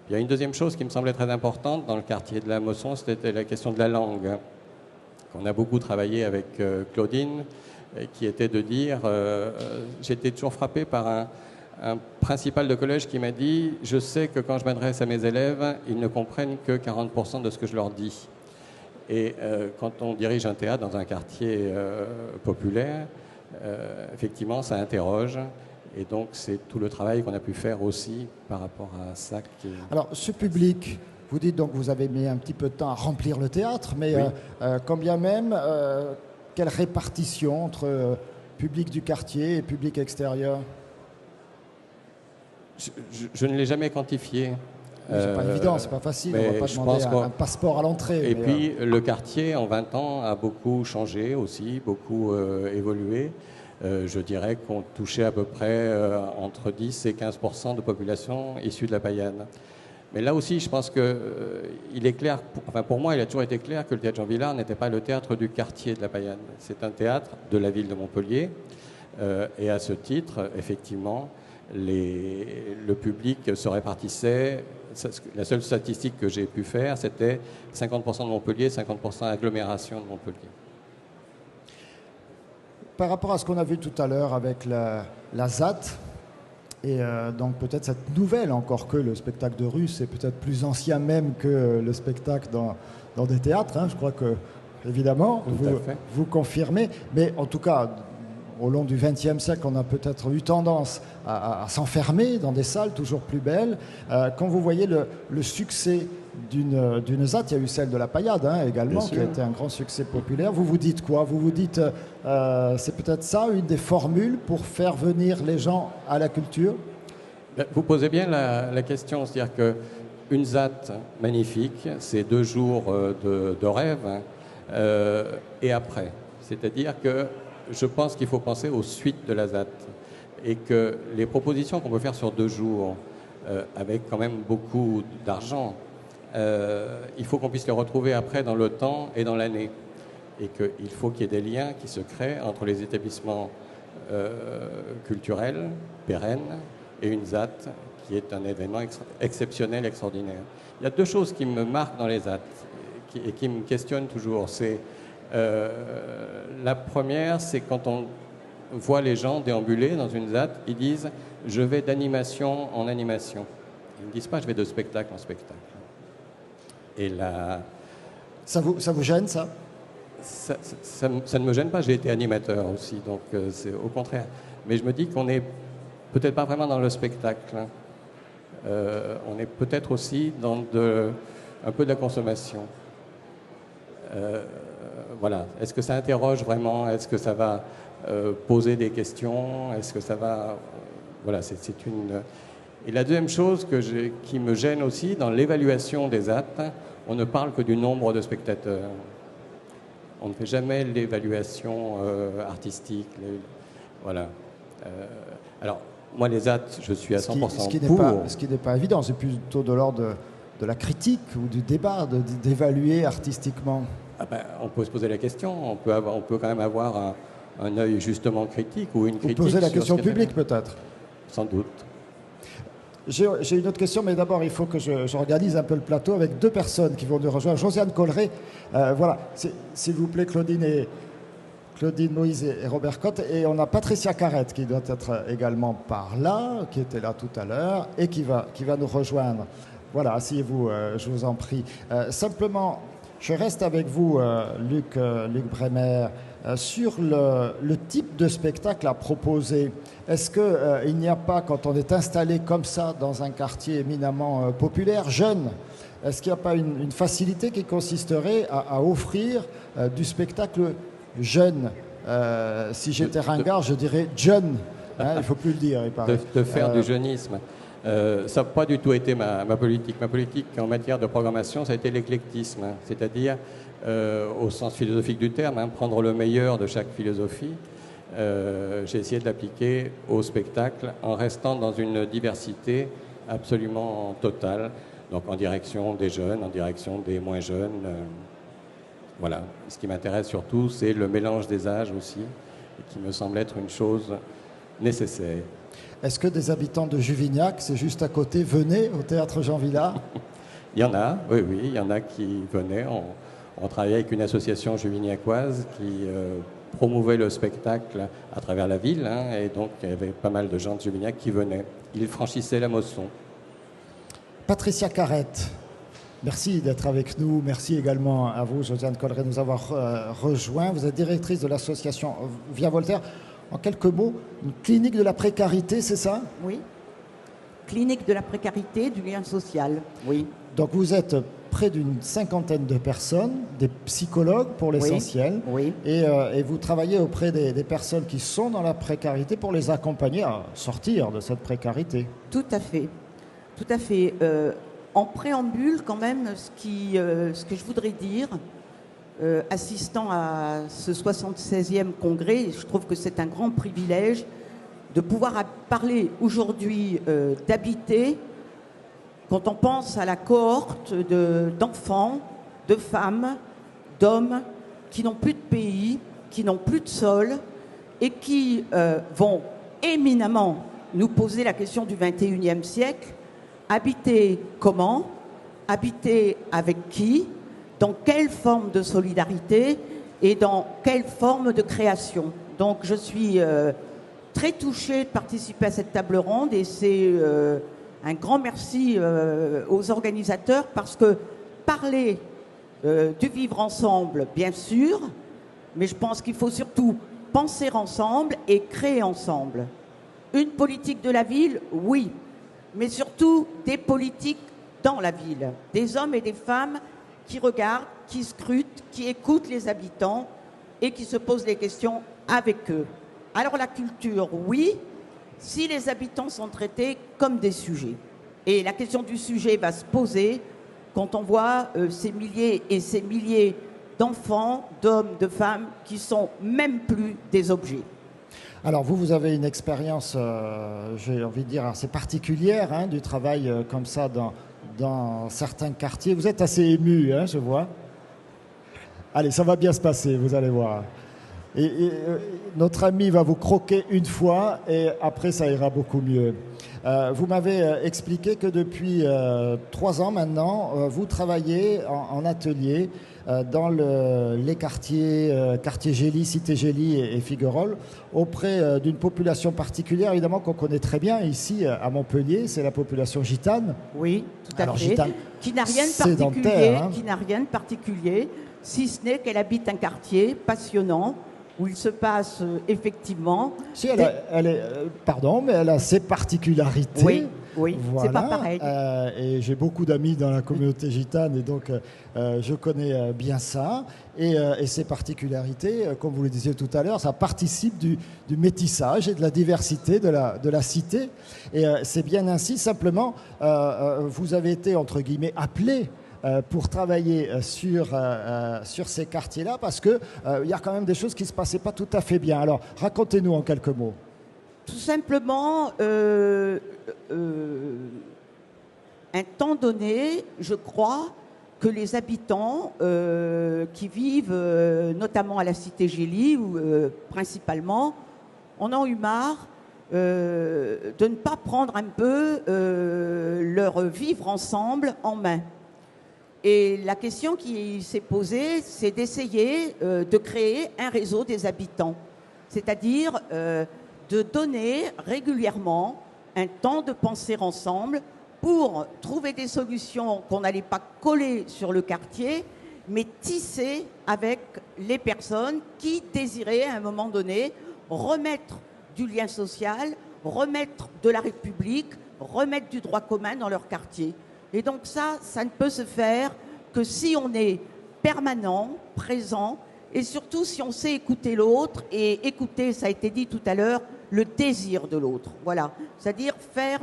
Il y a une deuxième chose qui me semblait très importante dans le quartier de la Mosson, c'était la question de la langue, qu'on a beaucoup travaillé avec Claudine, qui était de dire, j'étais toujours frappé par un principal de collège qui m'a dit « Je sais que quand je m'adresse à mes élèves, ils ne comprennent que 40% de ce que je leur dis ». Et quand on dirige un théâtre dans un quartier populaire, effectivement, ça interroge. Et donc, c'est tout le travail qu'on a pu faire aussi par rapport à ça. Alors, ce public, vous dites donc que vous avez mis un petit peu de temps à remplir le théâtre, mais oui. Quand bien même, quelle répartition entre public du quartier et public extérieur? Je ne l'ai jamais quantifié. C'est pas évident, c'est pas facile, on va pas demander un passeport à l'entrée. Et puis le quartier en 20 ans a beaucoup changé aussi, beaucoup évolué. Je dirais qu'on touchait à peu près entre 10 et 15% de population issue de la Paillade. Mais là aussi, je pense qu'il est clair, enfin pour moi, il a toujours été clair que le théâtre Jean Vilar n'était pas le théâtre du quartier de la Paillade. C'est un théâtre de la ville de Montpellier. Et à ce titre, effectivement, le public se répartissait. La seule statistique que j'ai pu faire, c'était 50% de Montpellier, 50% agglomération de Montpellier. Par rapport à ce qu'on a vu tout à l'heure avec la ZAT, et donc peut-être cette nouvelle, encore que le spectacle de rue, c'est peut-être plus ancien même que le spectacle dans des théâtres, hein, je crois que, évidemment, vous confirmez, mais en tout cas, au long du XXe siècle, on a peut-être eu tendance à s'enfermer dans des salles toujours plus belles. Quand vous voyez le succès d'une ZAT, il y a eu celle de la Paillade également, qui a été un grand succès populaire. Vous vous dites quoi? Vous vous dites, c'est peut-être ça, une des formules pour faire venir les gens à la culture? Vous posez bien la question, c'est-à-dire qu'une ZAT magnifique, c'est 2 jours de rêve, et après. C'est-à-dire que je pense qu'il faut penser aux suites de la ZAT, et que les propositions qu'on peut faire sur 2 jours, avec quand même beaucoup d'argent, il faut qu'on puisse les retrouver après dans le temps et dans l'année. Et qu'il faut qu'il y ait des liens qui se créent entre les établissements culturels pérennes et une ZAT qui est un événement exceptionnel, extraordinaire. Il y a 2 choses qui me marquent dans les ZAT et qui me questionnent toujours. C'est la première, c'est quand on voit les gens déambuler dans une ZAT, ils disent « je vais d'animation en animation ». Ils ne disent pas « je vais de spectacle en spectacle ». Et là... Ça vous gêne, ça? Ça ne me gêne pas, j'ai été animateur aussi, donc c'est au contraire. Mais je me dis qu'on n'est peut-être pas vraiment dans le spectacle. On est peut-être aussi dans un peu de la consommation. Voilà. Est-ce que ça interroge vraiment? Est-ce que ça va poser des questions? Est-ce que ça va... Voilà, c'est une... Et la deuxième chose qui me gêne aussi, dans l'évaluation des actes, on ne parle que du nombre de spectateurs. On ne fait jamais l'évaluation artistique. Voilà. Alors, moi, les actes, je suis à 100% pour. Ce qui n'est pas évident, c'est plutôt de l'ordre de la critique ou du débat, d'évaluer artistiquement. Ah ben, on peut se poser la question. On peut quand même avoir un œil justement critique ou une critique. Vous posez la question au public, peut-être? Sans doute. J'ai une autre question, mais d'abord, il faut que j'organise un peu le plateau avec 2 personnes qui vont nous rejoindre. Josiane Colleret, voilà, s'il vous plaît, Claudine Moïse et Robert Cotte. Et on a Patricia Carrette qui doit être également par là, qui était là tout à l'heure, et qui va nous rejoindre. Voilà, asseyez-vous, je vous en prie. Simplement, je reste avec vous, Luc Bremer, sur le type de spectacle à proposer. Est-ce qu'il n'y a pas, quand on est installé comme ça dans un quartier éminemment populaire, jeune, est-ce qu'il n'y a pas une facilité qui consisterait à offrir du spectacle jeune? Si j'étais ringard, je dirais jeune. Il ne faut plus le dire, il paraît. De faire du jeunisme. Ça n'a pas du tout été ma politique. Ma politique en matière de programmation, ça a été l'éclectisme, c'est-à-dire, au sens philosophique du terme, prendre le meilleur de chaque philosophie. J'ai essayé de l'appliquer au spectacle en restant dans une diversité absolument totale, donc en direction des jeunes, en direction des moins jeunes. Voilà. Ce qui m'intéresse surtout, c'est le mélange des âges aussi, et qui me semble être une chose nécessaire. Est-ce que des habitants de Juvignac, c'est juste à côté, venaient au théâtre Jean Vilar? Il y en a, oui, il y en a qui venaient. On travaillait avec une association juvignacoise qui promouvait le spectacle à travers la ville, et donc il y avait pas mal de gens de Juvignac qui venaient. Ils franchissaient la Mosson. Patricia Carrette, merci d'être avec nous. Merci également à vous, Josiane Colleret, de nous avoir rejoints. Vous êtes directrice de l'association Via Voltaire. En quelques mots, une clinique de la précarité, c'est ça? Oui. Clinique de la précarité, du lien social, oui. Donc vous êtes près d'une 50aine de personnes, des psychologues pour l'essentiel, oui. Et vous travaillez auprès des personnes qui sont dans la précarité pour les accompagner à sortir de cette précarité. Tout à fait. Tout à fait. En préambule, quand même, ce que je voudrais dire, assistant à ce 76e congrès, je trouve que c'est un grand privilège de pouvoir parler aujourd'hui d'habiter quand on pense à la cohorte d'enfants, de femmes, d'hommes qui n'ont plus de pays, qui n'ont plus de sol et qui vont éminemment nous poser la question du 21e siècle. Habiter comment? Habiter avec qui? Dans quelle forme de solidarité et dans quelle forme de création? Donc je suis très touchée de participer à cette table ronde et c'est un grand merci aux organisateurs parce que parler du vivre ensemble, bien sûr, mais je pense qu'il faut surtout penser ensemble et créer ensemble. Une politique de la ville, oui, mais surtout des politiques dans la ville. Des hommes et des femmes qui regardent, qui scrutent, qui écoutent les habitants et qui se posent les questions avec eux. Alors la culture, oui, si les habitants sont traités comme des sujets. Et la question du sujet va se poser quand on voit ces milliers et ces milliers d'enfants, d'hommes, de femmes qui sont même plus des objets. Alors vous avez une expérience, j'ai envie de dire, assez particulière hein, du travail comme ça dans certains quartiers. Vous êtes assez ému, hein, je vois. Allez, ça va bien se passer, vous allez voir. Et notre ami va vous croquer une fois et après ça ira beaucoup mieux. Vous m'avez expliqué que depuis 3 ans maintenant, vous travaillez en atelier dans les quartiers Gély, Cité Gély et Figuerolles, auprès d'une population particulière, évidemment, qu'on connaît très bien ici à Montpellier, c'est la population gitane. Oui, tout à fait. Gitane, qui n'a rien de particulier, hein. Qui n'a rien de particulier, si ce n'est qu'elle habite un quartier passionnant, où il se passe effectivement... Si, pardon, mais elle a ses particularités. Oui, voilà. C'est pas pareil. Et j'ai beaucoup d'amis dans la communauté gitane et donc je connais bien ça. Et ces particularités, comme vous le disiez tout à l'heure, ça participe du métissage et de la diversité de la cité. Et c'est bien ainsi, simplement, vous avez été, entre guillemets, appelé pour travailler sur ces quartiers-là, parce qu'il y a quand même des choses qui ne se passaient pas tout à fait bien. Alors, racontez-nous en quelques mots. Tout simplement, un temps donné, je crois que les habitants qui vivent notamment à la Cité Gély, ou principalement, en ont eu marre de ne pas prendre un peu leur vivre ensemble en main. Et la question qui s'est posée, c'est d'essayer de créer un réseau des habitants, c'est-à-dire de donner régulièrement un temps de penser ensemble pour trouver des solutions qu'on n'allait pas coller sur le quartier, mais tisser avec les personnes qui désiraient à un moment donné remettre du lien social, remettre de la République, remettre du droit commun dans leur quartier. Et donc ça ne peut se faire que si on est permanent, présent, et surtout si on sait écouter l'autre, et écouter, ça a été dit tout à l'heure, le désir de l'autre. Voilà, c'est-à-dire faire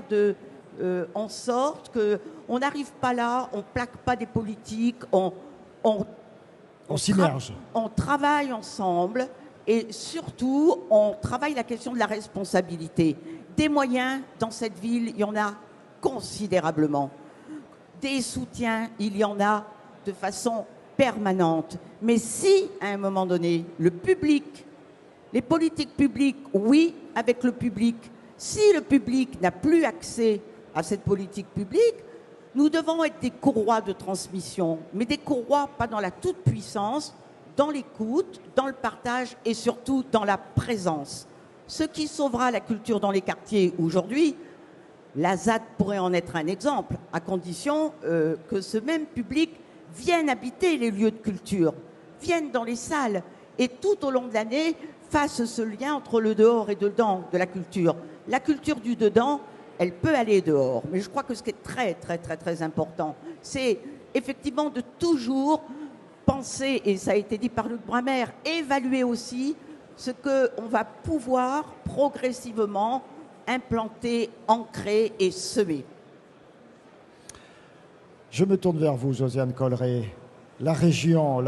en sorte qu'on n'arrive pas là, on plaque pas des politiques, on s'immerge. On travaille ensemble et surtout, on travaille la question de la responsabilité. Des moyens dans cette ville, il y en a considérablement. Des soutiens, il y en a de façon permanente. Mais si, à un moment donné, le public, les politiques publiques, oui, avec le public, si le public n'a plus accès à cette politique publique, nous devons être des courroies de transmission, mais des courroies pas dans la toute-puissance, dans l'écoute, dans le partage et surtout dans la présence. Ce qui sauvera la culture dans les quartiers aujourd'hui, la ZAD pourrait en être un exemple, à condition que ce même public vienne habiter les lieux de culture, vienne dans les salles et tout au long de l'année fasse ce lien entre le dehors et le dedans de la culture. La culture du dedans, elle peut aller dehors, mais je crois que ce qui est très, très, très, très important, c'est effectivement de toujours penser, et ça a été dit par Luc Bramer, évaluer aussi ce qu'on va pouvoir progressivement implanter, ancrer et semer. Je me tourne vers vous, Josiane Colleret. La région,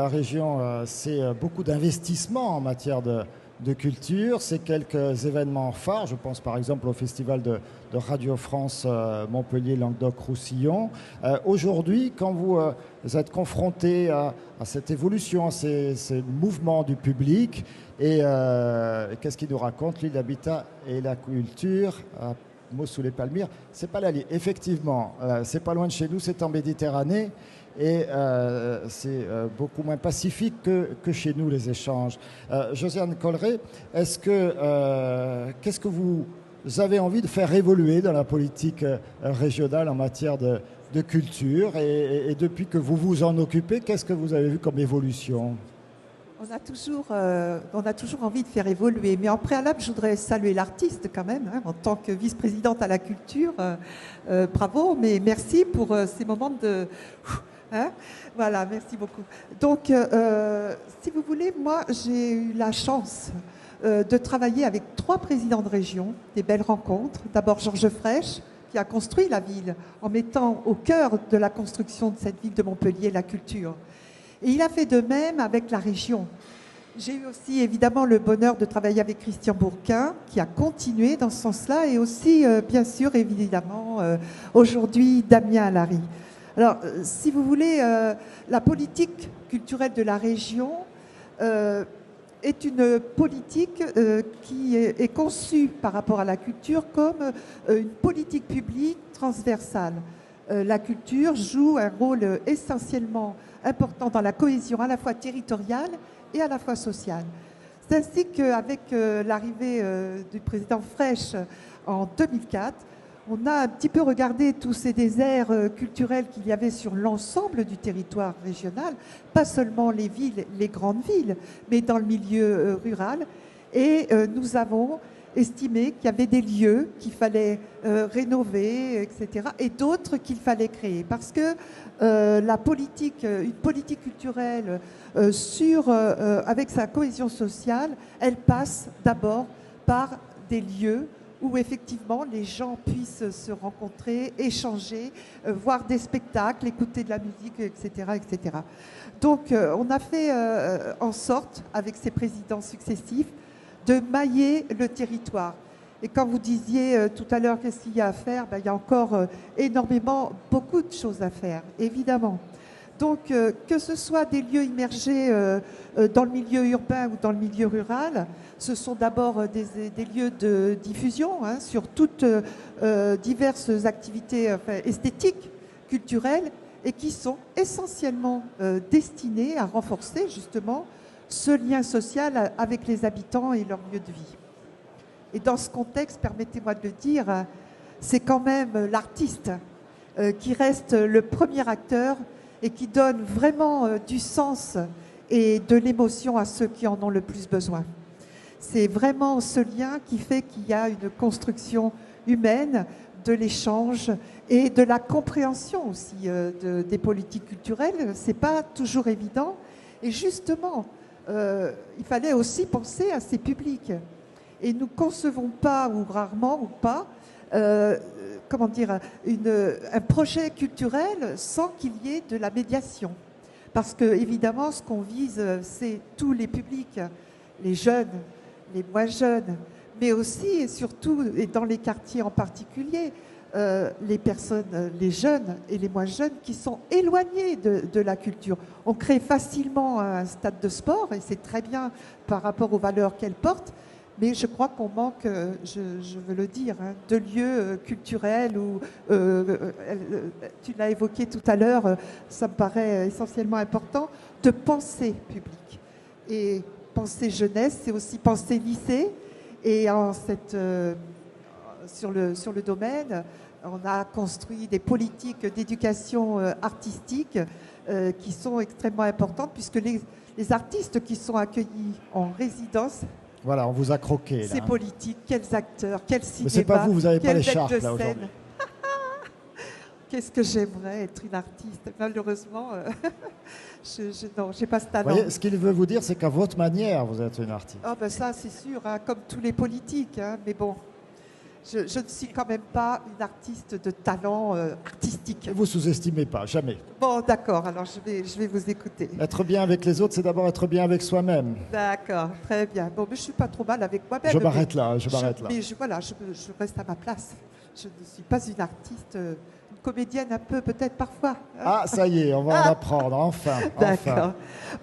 c'est beaucoup d'investissements en matière de culture, c'est quelques événements phares, je pense par exemple au festival de Radio France Montpellier Languedoc-Roussillon. Aujourd'hui, quand vous êtes confronté à cette évolution, à ces mouvements du public, et qu'est-ce qu'il nous raconte, lui, l'habitat et la culture Mos-sous-les-Palmyres, c'est pas l'Allier. Effectivement, c'est pas loin de chez nous, c'est en Méditerranée. Et c'est beaucoup moins pacifique que chez nous, les échanges. Josiane Colleret, qu'est-ce que vous avez envie de faire évoluer dans la politique régionale en matière de culture et depuis que vous vous en occupez, qu'est-ce que vous avez vu comme évolution ? On a toujours envie de faire évoluer. Mais en préalable, je voudrais saluer l'artiste quand même, hein, en tant que vice-présidente à la culture. Bravo, mais merci pour ces moments de... Hein, voilà, merci beaucoup. Donc, si vous voulez, moi, j'ai eu la chance de travailler avec 3 présidents de région, des belles rencontres. D'abord, Georges Frêche, qui a construit la ville en mettant au cœur de la construction de cette ville de Montpellier la culture. Et il a fait de même avec la région. J'ai eu aussi évidemment le bonheur de travailler avec Christian Bourquin, qui a continué dans ce sens-là, et aussi, bien sûr, évidemment, aujourd'hui, Damien Alary. Alors, si vous voulez, la politique culturelle de la région est une politique qui est conçue par rapport à la culture comme une politique publique transversale. La culture joue un rôle essentiellement important dans la cohésion à la fois territoriale et à la fois sociale. C'est ainsi qu'avec l'arrivée du président Frêche en 2004, on a un petit peu regardé tous ces déserts culturels qu'il y avait sur l'ensemble du territoire régional, pas seulement les villes, les grandes villes, mais dans le milieu rural. Et nous avons estimé qu'il y avait des lieux qu'il fallait rénover, etc., et d'autres qu'il fallait créer. Parce que une politique culturelle avec sa cohésion sociale, elle passe d'abord par des lieux où effectivement les gens puissent se rencontrer, échanger, voir des spectacles, écouter de la musique, etc. etc. Donc on a fait en sorte, avec ces présidents successifs, de mailler le territoire. Et quand vous disiez tout à l'heure qu'est-ce qu'il y a à faire, il y a encore beaucoup de choses à faire, évidemment. Donc que ce soit des lieux immergés dans le milieu urbain ou dans le milieu rural, ce sont d'abord des lieux de diffusion sur toutes diverses activités esthétiques, culturelles, et qui sont essentiellement destinés à renforcer justement ce lien social avec les habitants et leur lieu de vie. Et dans ce contexte, permettez-moi de le dire, c'est quand même l'artiste qui reste le premier acteur et qui donne vraiment du sens et de l'émotion à ceux qui en ont le plus besoin. C'est vraiment ce lien qui fait qu'il y a une construction humaine, de l'échange et de la compréhension aussi des politiques culturelles. C'est pas toujours évident. Et justement, il fallait aussi penser à ces publics. Et nous ne concevons pas, ou rarement, ou pas, un projet culturel sans qu'il y ait de la médiation. Parce que, évidemment, ce qu'on vise, c'est tous les publics, les jeunes, les moins jeunes, mais aussi et surtout, et dans les quartiers en particulier, les personnes, les jeunes et les moins jeunes qui sont éloignés de la culture. On crée facilement un stade de sport, et c'est très bien par rapport aux valeurs qu'elle porte, mais je crois qu'on manque, je veux le dire, de lieux culturels où, tu l'as évoqué tout à l'heure, ça me paraît essentiellement important, de pensée publique. Et pensée jeunesse, c'est aussi pensée lycée. Et sur le domaine, on a construit des politiques d'éducation artistique qui sont extrêmement importantes, puisque les artistes qui sont accueillis en résidence... Voilà, on vous a croqué, là. Ces politiques, quels acteurs, quel cinéma, mais c'est pas vous n'avez pas l'écharpe, là, aujourd'hui. Qu'est-ce que j'aimerais être une artiste. Malheureusement, non, j'ai pas ce talent. Vous voyez, ce qu'il veut vous dire, c'est qu'à votre manière, vous êtes une artiste. Ah ben ça, c'est sûr, comme tous les politiques. Mais bon, je ne suis quand même pas une artiste de talent artistique. Et vous sous-estimez pas, jamais. Bon, d'accord, alors je vais vous écouter. Être bien avec les autres, c'est d'abord être bien avec soi-même. D'accord, très bien. Bon, mais je ne suis pas trop mal avec moi-même. Je m'arrête là, je m'arrête là. Mais je reste à ma place. Je ne suis pas une artiste... comédienne un peu peut-être parfois. Ah, ça y est, on va en apprendre, enfin. D'accord.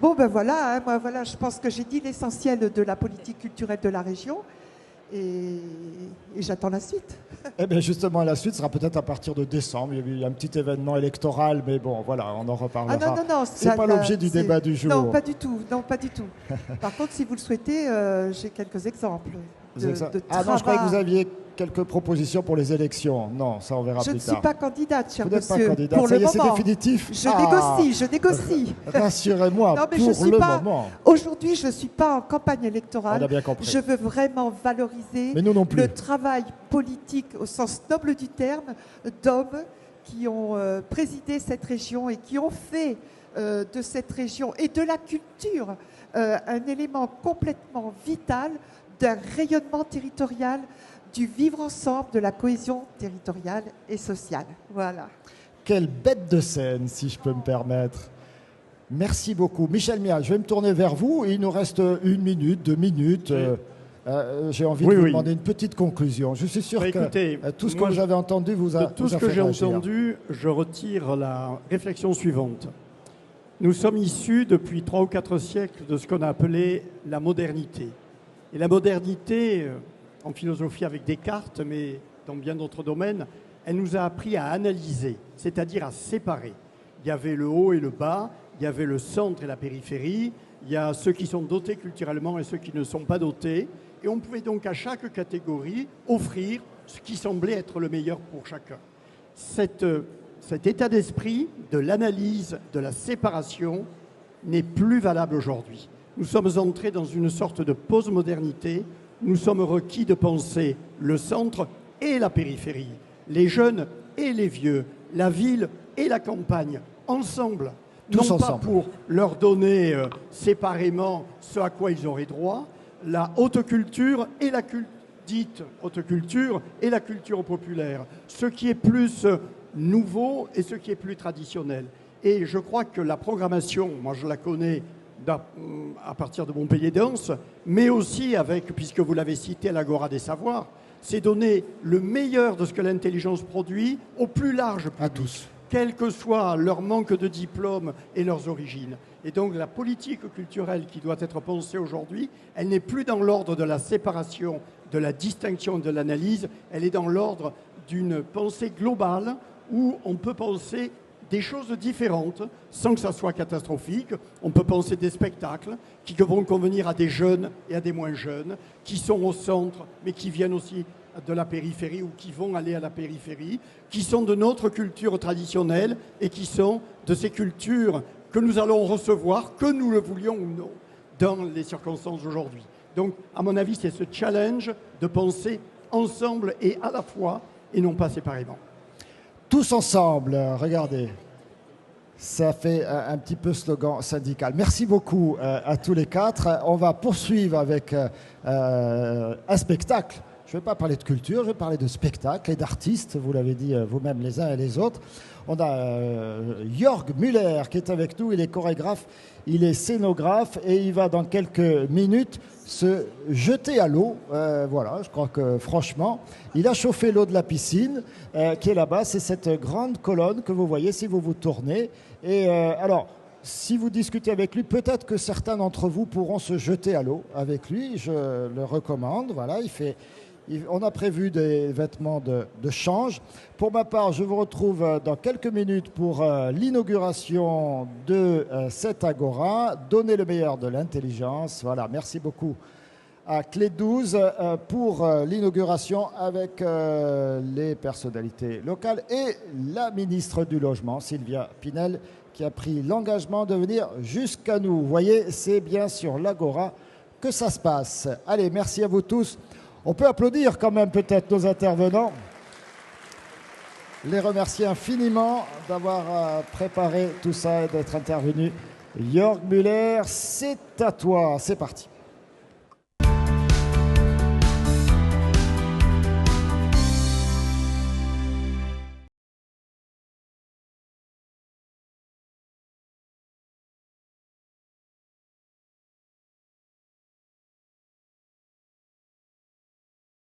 Bon, ben voilà, moi, voilà, je pense que j'ai dit l'essentiel de la politique culturelle de la région et j'attends la suite. Eh bien, justement, la suite sera peut-être à partir de décembre. Il y a un petit événement électoral, mais bon, voilà, on en reparlera. Ah non, c'est pas l'objet du débat du jour. Non, pas du tout. Par contre, si vous le souhaitez, j'ai quelques exemples. Ah non, je croyais que vous aviez quelques propositions pour les élections. Non, ça on verra plus tard. Je ne suis pas candidate, cher Vous n'êtes pas monsieur. candidate. Pour Ça le y est, c'est moment. définitif. Je négocie. Rassurez-moi, Non, mais pour je suis le pas. moment. Aujourd'hui, je ne suis pas en campagne électorale. On a bien compris. Je veux vraiment valoriser Mais nous non plus. le travail politique au sens noble du terme d'hommes qui ont présidé cette région et qui ont fait de cette région et de la culture un élément complètement vital d'un rayonnement territorial, du vivre ensemble, de la cohésion territoriale et sociale. Voilà. Quelle bête de scène, si je peux me permettre. Merci beaucoup. Michel Mia, je vais me tourner vers vous. Il nous reste 1 minute, 2 minutes. J'ai envie de vous demander une petite conclusion. Je suis sûr que écoutez, tout ce que j'avais entendu vous a tout ce fait que j'ai réagir. entendu, je retire la réflexion suivante. Nous sommes issus depuis 3 ou 4 siècles de ce qu'on a appelé la modernité. Et la modernité, en philosophie avec Descartes, mais dans bien d'autres domaines, elle nous a appris à analyser, c'est-à-dire à séparer. Il y avait le haut et le bas, il y avait le centre et la périphérie, il y a ceux qui sont dotés culturellement et ceux qui ne sont pas dotés. Et on pouvait donc à chaque catégorie offrir ce qui semblait être le meilleur pour chacun. Cet état d'esprit de l'analyse, de la séparation, n'est plus valable aujourd'hui. Nous sommes entrés dans une sorte de post-modernité. Nous sommes requis de penser le centre et la périphérie, les jeunes et les vieux, la ville et la campagne, ensemble. Tous non ensemble. pas pour leur donner séparément ce à quoi ils auraient droit, la haute culture et la dite haute culture et la culture populaire, ce qui est plus nouveau et ce qui est plus traditionnel. Et je crois que la programmation, moi je la connais à partir de Montpellier Danse, mais aussi avec, puisque vous l'avez cité, l'Agora des Savoirs, c'est donner le meilleur de ce que l'intelligence produit au plus large public, à tous, quel que soit leur manque de diplôme et leurs origines. Et donc la politique culturelle qui doit être pensée aujourd'hui, elle n'est plus dans l'ordre de la séparation, de la distinction, de l'analyse, elle est dans l'ordre d'une pensée globale où on peut penser des choses différentes sans que ça soit catastrophique. On peut penser des spectacles qui vont convenir à des jeunes et à des moins jeunes, qui sont au centre mais qui viennent aussi de la périphérie ou qui vont aller à la périphérie, qui sont de notre culture traditionnelle et qui sont de ces cultures que nous allons recevoir, que nous le voulions ou non, dans les circonstances d'aujourd'hui. Donc, à mon avis, c'est ce challenge de penser ensemble et à la fois et non pas séparément. Tous ensemble, regardez. Ça fait un petit peu slogan syndical. Merci beaucoup à tous les 4. On va poursuivre avec un spectacle. Je ne vais pas parler de culture, je vais parler de spectacle et d'artistes, vous l'avez dit vous-même les uns et les autres. On a Jörg Müller qui est avec nous, il est chorégraphe, il est scénographe et il va dans quelques minutes se jeter à l'eau. Voilà, je crois que franchement, il a chauffé l'eau de la piscine qui est là-bas. C'est cette grande colonne que vous voyez si vous vous tournez. Et alors, si vous discutez avec lui, peut-être que certains d'entre vous pourront se jeter à l'eau avec lui. Je le recommande. Voilà, on a prévu des vêtements de change. Pour ma part, je vous retrouve dans quelques minutes pour l'inauguration de cette Agora. Donnez le meilleur de l'intelligence. Voilà, merci beaucoup à Clé 12 pour l'inauguration avec les personnalités locales et la ministre du Logement, Sylvia Pinel, qui a pris l'engagement de venir jusqu'à nous. Vous voyez, c'est bien sur l'Agora que ça se passe. Allez, merci à vous tous. On peut applaudir quand même peut-être nos intervenants. Les remercier infiniment d'avoir préparé tout ça et d'être intervenus. Jörg Müller, c'est à toi. C'est parti.